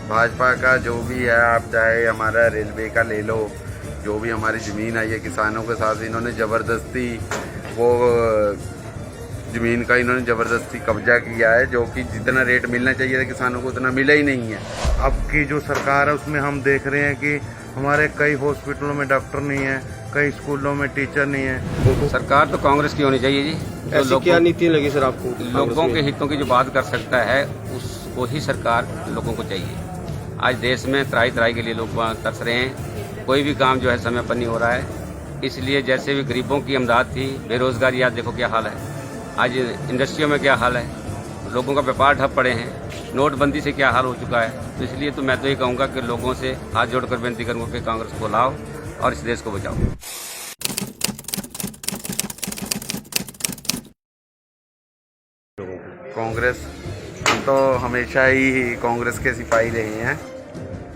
A: भाजपा का जो भी है, आप चाहे हमारा रेलवे का ले लो, जो भी हमारी ज़मीन आई है किसानों के साथ इन्होंने ज़बरदस्ती वो ज़मीन का इन्होंने ज़बरदस्ती कब्जा किया है, जो कि जितना रेट मिलना चाहिए था किसानों को उतना मिला ही नहीं है।
D: अब की जो सरकार है उसमें हम देख रहे हैं कि हमारे कई हॉस्पिटलों में डॉक्टर नहीं है, कई स्कूलों में टीचर नहीं है।
C: सरकार तो कांग्रेस की होनी चाहिए जी।
B: ऐसी क्या नीति लगी सर आपको
C: लोगों के हितों की जो बात कर सकता है उसको ही सरकार लोगों को चाहिए। आज देश में त्राही त्राही के लिए लोग तरस रहे हैं, कोई भी काम जो है समय पर नहीं हो रहा है। इसलिए जैसे भी गरीबों की इमदाद थी, बेरोजगारी आज देखो क्या हाल है, आज इंडस्ट्रियों में क्या हाल है, लोगों का व्यापार ठप पड़े हैं, नोटबंदी से क्या हाल हो चुका है। तो इसलिए तो मैं तो ये कहूँगा कि लोगों से हाथ जोड़कर बेनती करूँगा कि कांग्रेस को लाओ और इस देश को बचाओ।
A: कांग्रेस, हम तो हमेशा ही कांग्रेस के सिपाही रहे हैं,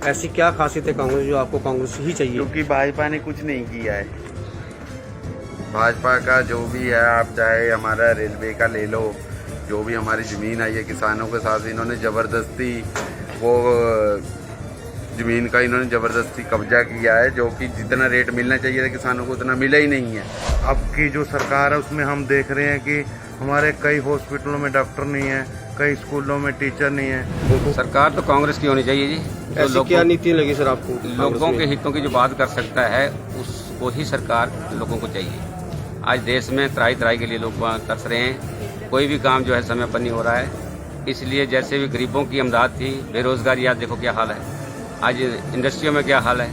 B: ऐसी क्या खासियत है कांग्रेस जो आपको कांग्रेस ही चाहिए?
A: क्योंकि भाजपा ने कुछ नहीं किया है। भाजपा का जो भी है, आप चाहे हमारा रेलवे का ले लो, जो भी हमारी ज़मीन आई है किसानों के साथ इन्होंने ज़बरदस्ती वो ज़मीन का इन्होंने ज़बरदस्ती कब्जा किया है, जो कि जितना रेट मिलना चाहिए था किसानों को उतना मिला ही नहीं है।
D: अब की जो सरकार है उसमें हम देख रहे हैं कि हमारे कई हॉस्पिटलों में डॉक्टर नहीं है, कई स्कूलों में टीचर नहीं है।
C: सरकार तो कांग्रेस की होनी चाहिए जी।
B: ऐसी क्या नीति लगी सर आपको
C: लोगों के हितों की जो बात कर सकता है उसको ही सरकार लोगों को चाहिए। आज देश में त्राही त्राही के लिए लोग तरस रहे हैं, कोई भी काम जो है समय पर नहीं हो रहा है। इसलिए जैसे भी गरीबों की इमदाद थी, बेरोजगारी आज देखो क्या हाल है, आज इंडस्ट्रियों में क्या हाल है,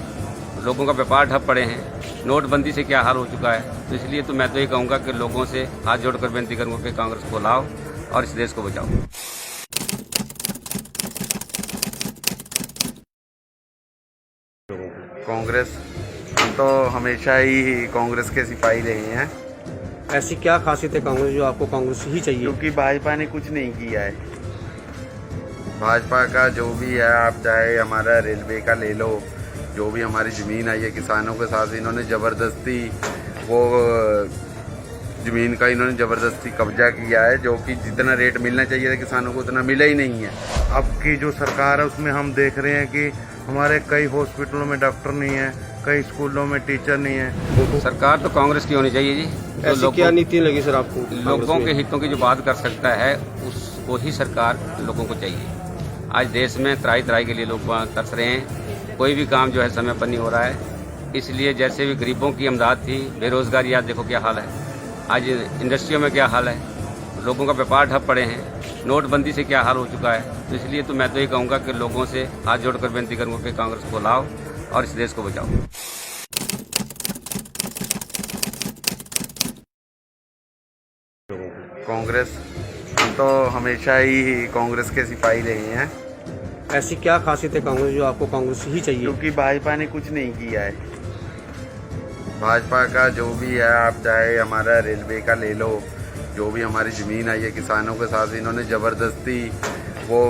C: लोगों का व्यापार ठप पड़े हैं, नोटबंदी से क्या हाल हो चुका है। तो इसलिए तो मैं तो ये कहूँगा कि लोगों से हाथ जोड़कर विनती करूँगा कि कांग्रेस को लाओ और इस देश को बचाओ।
A: कांग्रेस, हम तो हमेशा ही कांग्रेस के सिपाही रहे हैं,
B: ऐसी क्या खासियत है कांग्रेस जो आपको कांग्रेस ही चाहिए?
A: क्योंकि भाजपा ने कुछ नहीं किया है। भाजपा का जो भी है, आप चाहे हमारा रेलवे का ले लो, जो भी हमारी ज़मीन आई है किसानों के साथ इन्होंने ज़बरदस्ती वो ज़मीन का इन्होंने ज़बरदस्ती कब्जा किया है, जो कि जितना रेट मिलना चाहिए था किसानों को उतना मिला ही नहीं है।
D: अब की जो सरकार है उसमें हम देख रहे हैं कि हमारे कई हॉस्पिटलों में डॉक्टर नहीं है, कई स्कूलों में टीचर नहीं है।
C: सरकार तो कांग्रेस की होनी चाहिए जी। तो
B: ऐसी क्या नीति लगी सर आपको?
C: लोगों के हितों की जो बात कर सकता है उसको ही सरकार लोगों को चाहिए। आज देश में त्राही त्राही के लिए लोग तरस रहे हैं, कोई भी काम जो है समय पर नहीं हो रहा है। इसलिए जैसे भी गरीबों की इमदाद थी, बेरोजगारी आज देखो क्या हाल है, आज इंडस्ट्रियों में क्या हाल है, लोगों का व्यापार ठप पड़े हैं, नोटबंदी से क्या हाल हो चुका है। तो इसलिए तो मैं तो ये कहूँगा कि लोगों से हाथ जोड़कर विनती करूँगा कि कांग्रेस को लाओ और इस देश को बचाओ।
A: कांग्रेस, हम तो हमेशा ही कांग्रेस के सिपाही रहे हैं,
B: ऐसी क्या खासियत है कांग्रेस जो आपको कांग्रेस ही चाहिए?
A: क्योंकि भाजपा ने कुछ नहीं किया है। भाजपा का जो भी है, आप चाहे हमारा रेलवे का ले लो, जो भी हमारी ज़मीन आई है किसानों के साथ इन्होंने ज़बरदस्ती वो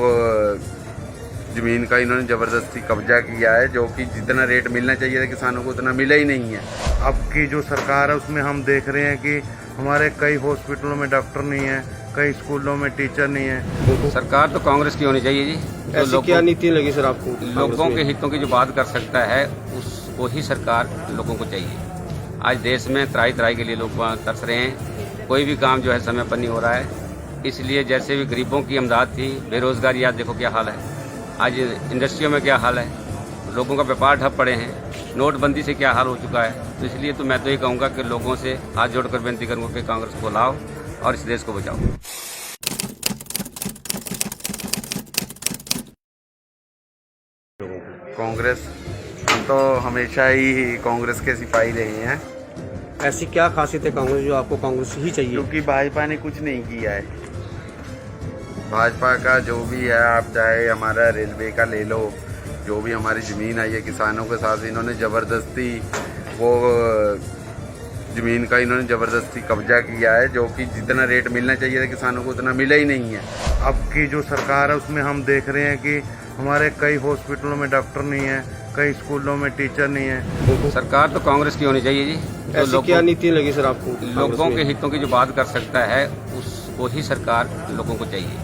A: ज़मीन का इन्होंने ज़बरदस्ती कब्जा किया है, जो कि जितना रेट मिलना चाहिए था किसानों को उतना मिला ही नहीं है।
D: अब की जो सरकार है उसमें हम देख रहे हैं कि हमारे कई हॉस्पिटलों में डॉक्टर नहीं है, कई स्कूलों में टीचर नहीं है।
C: सरकार तो कांग्रेस की होनी चाहिए जी। तो
B: ऐसी क्या नीति लगी सर आपको?
C: लोगों के हितों की जो बात कर सकता है उसको ही सरकार लोगों को चाहिए। आज देश में त्राही त्राही के लिए लोग तरस रहे हैं, कोई भी काम जो है समय पर नहीं हो रहा है। इसलिए जैसे भी गरीबों की इमदाद थी, बेरोजगारी आज देखो क्या हाल है, आज इंडस्ट्रियों में क्या हाल है, लोगों का व्यापार ठप पड़े हैं, नोटबंदी से क्या हाल हो चुका है। तो इसलिए तो मैं तो ये कहूँगा कि लोगों से हाथ जोड़कर विनती करूँगा कि कांग्रेस को लाओ और इस देश को बचाओ।
A: कांग्रेस, हम तो हमेशा ही कांग्रेस के सिपाही रहे हैं,
B: ऐसी क्या खासियत है कांग्रेस जो आपको कांग्रेस ही चाहिए?
A: क्योंकि भाजपा ने कुछ नहीं किया है। भाजपा का जो भी है, आप चाहे हमारा रेलवे का ले लो, जो भी हमारी ज़मीन आई है किसानों के साथ इन्होंने ज़बरदस्ती वो ज़मीन का इन्होंने ज़बरदस्ती कब्जा किया है, जो कि जितना रेट मिलना चाहिए था किसानों को उतना मिला ही नहीं है।
D: अब की जो सरकार है उसमें हम देख रहे हैं कि हमारे कई हॉस्पिटलों में डॉक्टर नहीं है, कई स्कूलों में टीचर नहीं है।
C: सरकार तो कांग्रेस की होनी चाहिए जी। तो
B: ऐसी क्या नीति लगी सर आपको?
C: लोगों के हितों की जो बात कर सकता है उसको ही सरकार लोगों को चाहिए।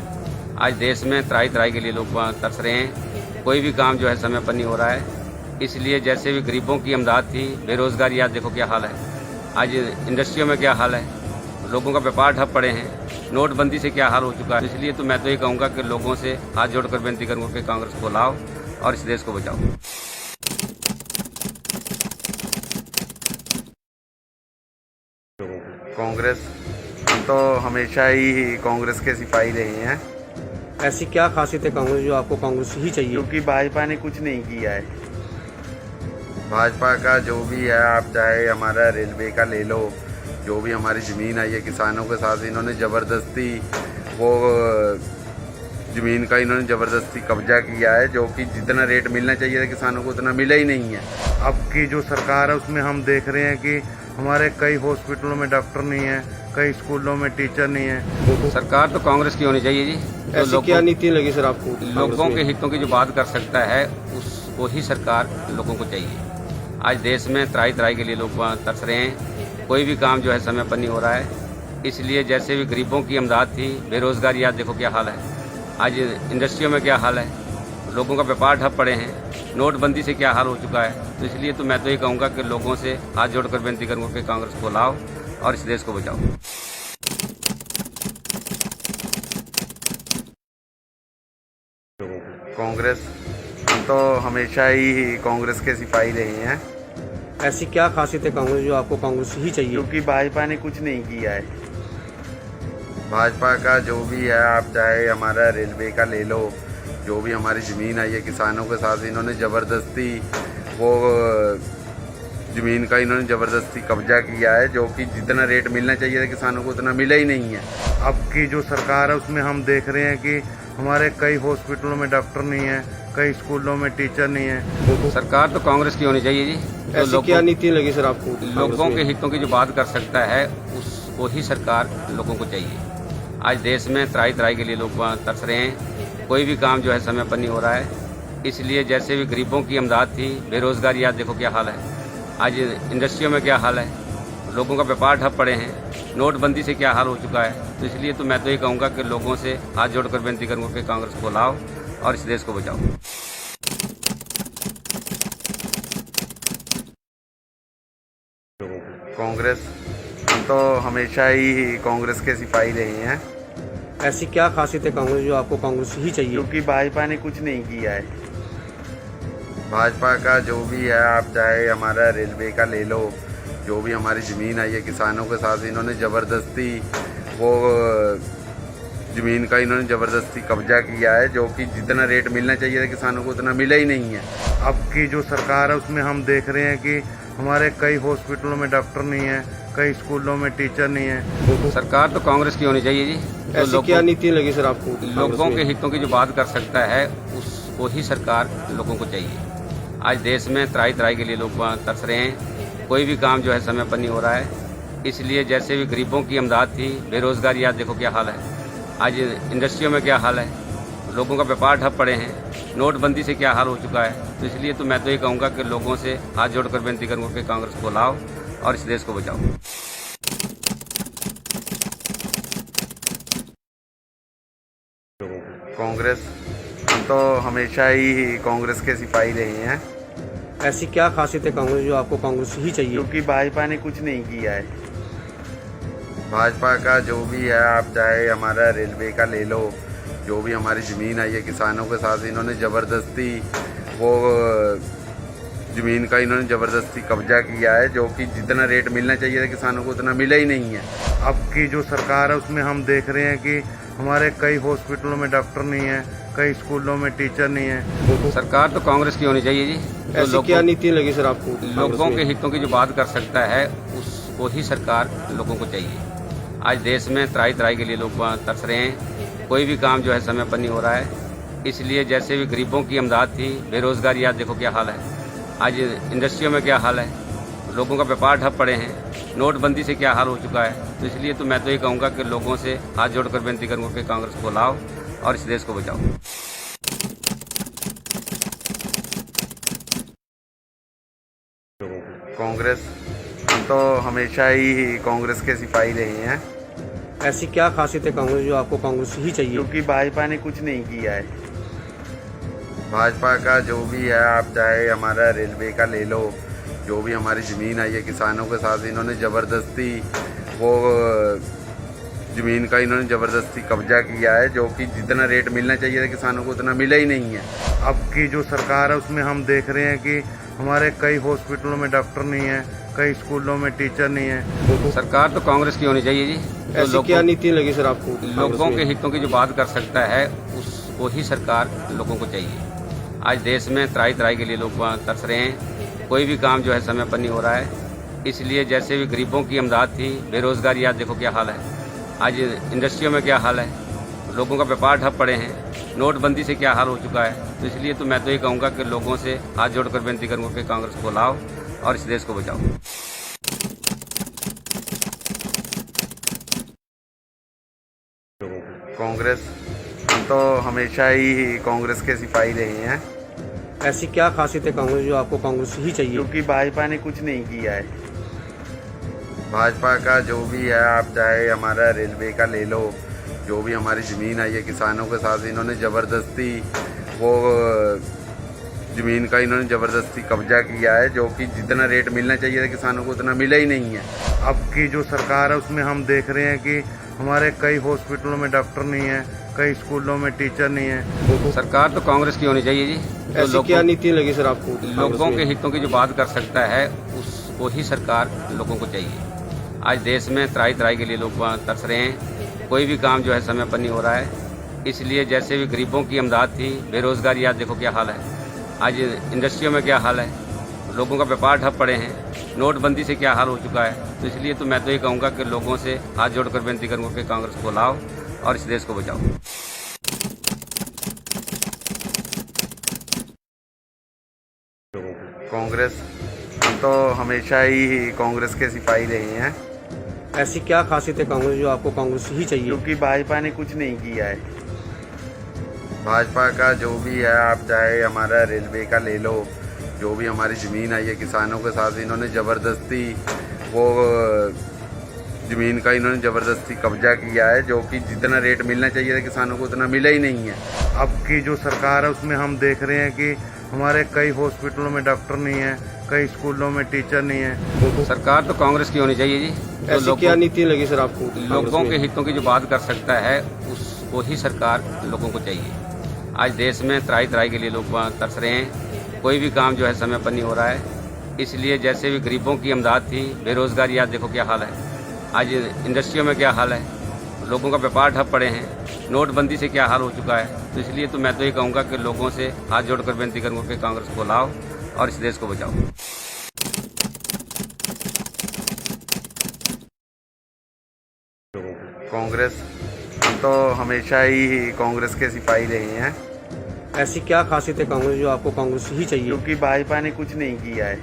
C: आज देश में त्राही त्राही के लिए लोग तरस रहे हैं, कोई भी काम जो है समय पर नहीं हो रहा है। इसलिए जैसे भी गरीबों की इमदाद थी, बेरोजगारी आज देखो क्या हाल है, आज इंडस्ट्रियों में क्या हाल है, लोगों का व्यापार ठप पड़े हैं, नोटबंदी से क्या हाल हो चुका है। इसलिए तो मैं तो ये कहूँगा कि लोगों से हाथ जोड़कर विनती करूँगा कि कांग्रेस को लाओ और इस देश को बचाओ।
A: कांग्रेस, हम तो हमेशा ही कांग्रेस के सिपाही रहे हैं,
B: ऐसी क्या खासियत है कांग्रेस जो आपको कांग्रेस ही चाहिए?
A: क्योंकि भाजपा ने कुछ नहीं किया है। भाजपा का जो भी है, आप चाहे हमारा रेलवे का ले लो, जो भी हमारी ज़मीन आई है किसानों के साथ इन्होंने ज़बरदस्ती वो ज़मीन का इन्होंने ज़बरदस्ती कब्जा किया है, जो कि जितना रेट मिलना चाहिए था किसानों को उतना मिला ही नहीं है।
D: अब की जो सरकार है उसमें हम देख रहे हैं कि हमारे कई हॉस्पिटलों में डॉक्टर नहीं है, कई स्कूलों में टीचर नहीं है।
C: सरकार तो कांग्रेस की होनी चाहिए जी। तो
B: ऐसी क्या नीति लगी सर आपको?
C: लोगों के हितों की जो बात कर सकता है उसको ही सरकार लोगों को चाहिए। आज देश में त्राही त्राही के लिए लोग तरस रहे हैं, कोई भी काम जो है समय पर नहीं हो रहा है। इसलिए जैसे भी गरीबों की इमदाद थी, बेरोजगारी आज देखो क्या हाल है, आज इंडस्ट्रियों में क्या हाल है, लोगों का व्यापार ठप पड़े हैं, नोटबंदी से क्या हाल हो चुका है। तो इसलिए तो मैं तो ये कहूँगा कि लोगों से हाथ जोड़कर विनती करूँगा कि कांग्रेस को लाओ और इस देश को बचाओ।
A: कांग्रेस, हम तो हमेशा ही कांग्रेस के सिपाही रहे हैं,
B: ऐसी क्या खासियत है कांग्रेस जो आपको कांग्रेस ही चाहिए?
A: क्योंकि भाजपा ने कुछ नहीं किया है। भाजपा का जो भी है, आप चाहे हमारा रेलवे का ले लो, जो भी हमारी ज़मीन आई है किसानों के साथ इन्होंने ज़बरदस्ती वो ज़मीन का इन्होंने ज़बरदस्ती कब्जा किया है, जो कि जितना रेट मिलना चाहिए था किसानों को उतना मिला ही नहीं है।
D: अब की जो सरकार है उसमें हम देख रहे हैं कि हमारे कई हॉस्पिटलों में डॉक्टर नहीं है, कई स्कूलों में टीचर नहीं है।
C: सरकार तो कांग्रेस की होनी चाहिए जी।
B: ऐसी
C: जो
B: क्या नीति लगी सर आपको
C: लोगों के हितों की जो बात कर सकता है उसको ही सरकार लोगों को चाहिए। आज देश में त्राही त्राही के लिए लोग तरस रहे हैं, कोई भी काम जो है समय पर नहीं हो रहा है। इसलिए जैसे भी गरीबों की इमदाद थी, बेरोजगारी आज देखो क्या हाल है, आज इंडस्ट्रियों में क्या हाल है, लोगों का व्यापार ठप पड़े हैं, नोटबंदी से क्या हाल हो चुका है। तो इसलिए तो मैं तो ये कहूँगा कि लोगों से हाथ जोड़कर विनती करूँगा कि कांग्रेस को लाओ और इस देश को बचाओ।
A: कांग्रेस, हम तो हमेशा ही कांग्रेस के सिपाही रहे हैं,
B: ऐसी क्या खासियत है कांग्रेस जो आपको कांग्रेस ही चाहिए?
A: क्योंकि भाजपा ने कुछ नहीं किया है। भाजपा का जो भी है, आप चाहे हमारा रेलवे का ले लो, जो भी हमारी ज़मीन आई है किसानों के साथ इन्होंने ज़बरदस्ती वो ज़मीन का इन्होंने ज़बरदस्ती कब्जा किया है, जो कि जितना रेट मिलना चाहिए था किसानों को उतना मिला ही नहीं है।
D: अब की जो सरकार है उसमें हम देख रहे हैं कि हमारे कई हॉस्पिटलों में डॉक्टर नहीं है, कई स्कूलों में टीचर नहीं है।
C: सरकार तो कांग्रेस की होनी चाहिए जी।
B: ऐसी क्या नीति लगी सर आपको
C: लोगों के हितों की जो बात कर सकता है उसको ही सरकार लोगों को चाहिए। आज देश में त्राही त्राही के लिए लोग तरस रहे हैं, कोई भी काम जो है समय पर नहीं हो रहा है। इसलिए जैसे भी गरीबों की इमदाद थी, बेरोजगारी आज देखो क्या हाल है, आज इंडस्ट्रियों में क्या हाल है, लोगों का व्यापार ठप पड़े हैं, नोटबंदी से क्या हाल हो चुका है। तो इसलिए तो मैं तो ये कहूँगा कि लोगों से हाथ जोड़कर विनती करूँगा कि कांग्रेस को लाओ और इस देश को बचाओ।
A: कांग्रेस, हम तो हमेशा ही कांग्रेस के सिपाही रहे हैं,
B: ऐसी क्या खासियत है कांग्रेस जो आपको कांग्रेस ही चाहिए?
A: क्योंकि भाजपा ने कुछ नहीं किया है। भाजपा का जो भी है, आप चाहे हमारा रेलवे का ले लो, जो भी हमारी ज़मीन आई है किसानों के साथ इन्होंने ज़बरदस्ती वो ज़मीन का इन्होंने ज़बरदस्ती कब्जा किया है, जो कि जितना रेट मिलना चाहिए था किसानों को उतना मिला ही नहीं है।
D: अब की जो सरकार है उसमें हम देख रहे हैं कि हमारे कई हॉस्पिटलों में डॉक्टर नहीं है, कई स्कूलों में टीचर नहीं है।
C: सरकार तो कांग्रेस की होनी चाहिए जी।
B: ऐसी क्या नीति लगी सर आपको
C: लोगों के हितों की जो बात कर सकता है उसको ही सरकार लोगों को चाहिए। आज देश में त्राही त्राही के लिए लोग तरस रहे हैं, कोई भी काम जो है समय पर नहीं हो रहा है। इसलिए जैसे भी गरीबों की इमदाद थी, बेरोजगारी आज देखो क्या हाल है, आज इंडस्ट्रियों में क्या हाल है, लोगों का व्यापार ठप पड़े हैं, नोटबंदी से क्या हाल हो चुका है। तो इसलिए तो मैं तो ये कहूँगा कि लोगों से हाथ जोड़कर विनती करूँगा कि कांग्रेस को लाओ और इस देश को बचाओ।
A: कांग्रेस, हम तो हमेशा ही कांग्रेस के सिपाही रहे हैं,
B: ऐसी क्या खासियत है कांग्रेस जो आपको कांग्रेस ही चाहिए?
A: क्योंकि भाजपा ने कुछ नहीं किया है। भाजपा का जो भी है, आप चाहे हमारा रेलवे का ले लो, जो भी हमारी ज़मीन आई है किसानों के साथ इन्होंने ज़बरदस्ती वो ज़मीन का इन्होंने ज़बरदस्ती कब्जा किया है, जो कि जितना रेट मिलना चाहिए था किसानों को उतना मिला ही नहीं है।
D: अब की जो सरकार है उसमें हम देख रहे हैं कि हमारे कई हॉस्पिटलों में डॉक्टर नहीं है, कई स्कूलों में टीचर नहीं है।
C: सरकार तो कांग्रेस की होनी चाहिए जी।
B: ऐसी क्या नीति लगी सर आपको
C: लोगों के हितों की जो बात कर सकता है उसको ही सरकार लोगों को चाहिए। आज देश में त्राही त्राही के लिए लोग तरस रहे हैं, कोई भी काम जो है समय पर नहीं हो रहा है। इसलिए जैसे भी गरीबों की इमदाद थी, बेरोजगारी आज देखो क्या हाल है, आज इंडस्ट्रियों में क्या हाल है, लोगों का व्यापार ठप पड़े हैं, नोटबंदी से क्या हाल हो चुका है। तो इसलिए तो मैं तो ये कहूँगा कि लोगों से हाथ जोड़कर विनती करूँगा कि कांग्रेस को लाओ और इस देश को बचाओ।
A: कांग्रेस, हम तो हमेशा ही कांग्रेस के सिपाही रहे हैं,
B: ऐसी क्या खासियत है कांग्रेस जो आपको कांग्रेस ही चाहिए?
A: क्योंकि भाजपा ने कुछ नहीं किया है। भाजपा का जो भी है, आप चाहे हमारा रेलवे का ले लो, जो भी हमारी ज़मीन आई है किसानों के साथ इन्होंने ज़बरदस्ती वो ज़मीन का इन्होंने ज़बरदस्ती कब्जा किया है, जो कि जितना रेट मिलना चाहिए था किसानों को उतना मिला ही नहीं है।
D: अब की जो सरकार है उसमें हम देख रहे हैं कि हमारे कई हॉस्पिटलों में डॉक्टर नहीं है, कई स्कूलों में टीचर नहीं है।
C: सरकार तो कांग्रेस की होनी चाहिए जी।
B: ऐसी क्या नीति लगी सर आपको
C: लोगों के हितों की जो बात कर सकता है उसको ही सरकार लोगों को चाहिए। आज देश में त्राही त्राही के लिए लोग तरस रहे हैं, कोई भी काम जो है समय पर नहीं हो रहा है। इसलिए जैसे भी गरीबों की इमदाद थी, बेरोजगारी आज देखो क्या हाल है, आज इंडस्ट्रियों में क्या हाल है, लोगों का व्यापार ठप पड़े हैं, नोटबंदी से क्या हाल हो चुका है। तो इसलिए तो मैं तो ये कहूँगा कि लोगों से हाथ जोड़कर बेनती करूँगा कि कांग्रेस को लाओ और इस देश को बचाओ।
A: कांग्रेस, हम तो हमेशा ही कांग्रेस के सिपाही रहे हैं,
B: ऐसी क्या खासियत है कांग्रेस जो आपको कांग्रेस ही चाहिए?
A: क्योंकि भाजपा ने कुछ नहीं किया है। भाजपा का जो भी है, आप चाहे हमारा रेलवे का ले लो, जो भी हमारी ज़मीन आई है किसानों के साथ इन्होंने ज़बरदस्ती वो ज़मीन का इन्होंने ज़बरदस्ती कब्जा किया है, जो कि जितना रेट मिलना चाहिए था किसानों को उतना मिला ही नहीं है।
D: अब की जो सरकार है उसमें हम देख रहे हैं कि हमारे कई हॉस्पिटलों में डॉक्टर नहीं है, कई स्कूलों में टीचर नहीं है।
C: सरकार तो कांग्रेस की होनी चाहिए जी। जो
B: ऐसी क्या नीति लगी सर आपको?
C: लोगों के हितों की जो बात कर सकता है उसको ही सरकार लोगों को चाहिए। आज देश में त्राही त्राही के लिए लोग तरस रहे हैं, कोई भी काम जो है समय पर नहीं हो रहा है। इसलिए जैसे भी गरीबों की इमदाद थी, बेरोजगारी आज देखो क्या हाल है, आज इंडस्ट्रियों में क्या हाल है, लोगों का व्यापार ठप पड़े हैं, नोटबंदी से क्या हाल हो चुका है। तो इसलिए तो मैं तो ये कहूँगा कि लोगों से हाथ जोड़कर बेनती करूँगा कि कांग्रेस को लाओ और इस देश को बचाओ।
A: कांग्रेस, हम तो हमेशा ही कांग्रेस के सिपाही रहे हैं,
B: ऐसी क्या खासियत है कांग्रेस जो आपको कांग्रेस ही चाहिए?
A: क्योंकि भाजपा ने कुछ नहीं किया है।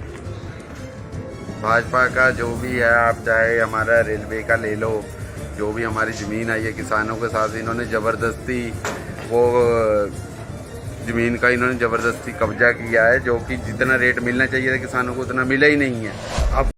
A: भाजपा का जो भी है, आप चाहे हमारा रेलवे का ले लो, जो भी हमारी ज़मीन आई है किसानों के साथ इन्होंने ज़बरदस्ती वो ज़मीन का इन्होंने ज़बरदस्ती कब्जा किया है, जो कि जितना रेट मिलना चाहिए था किसानों को उतना मिला ही नहीं है। अब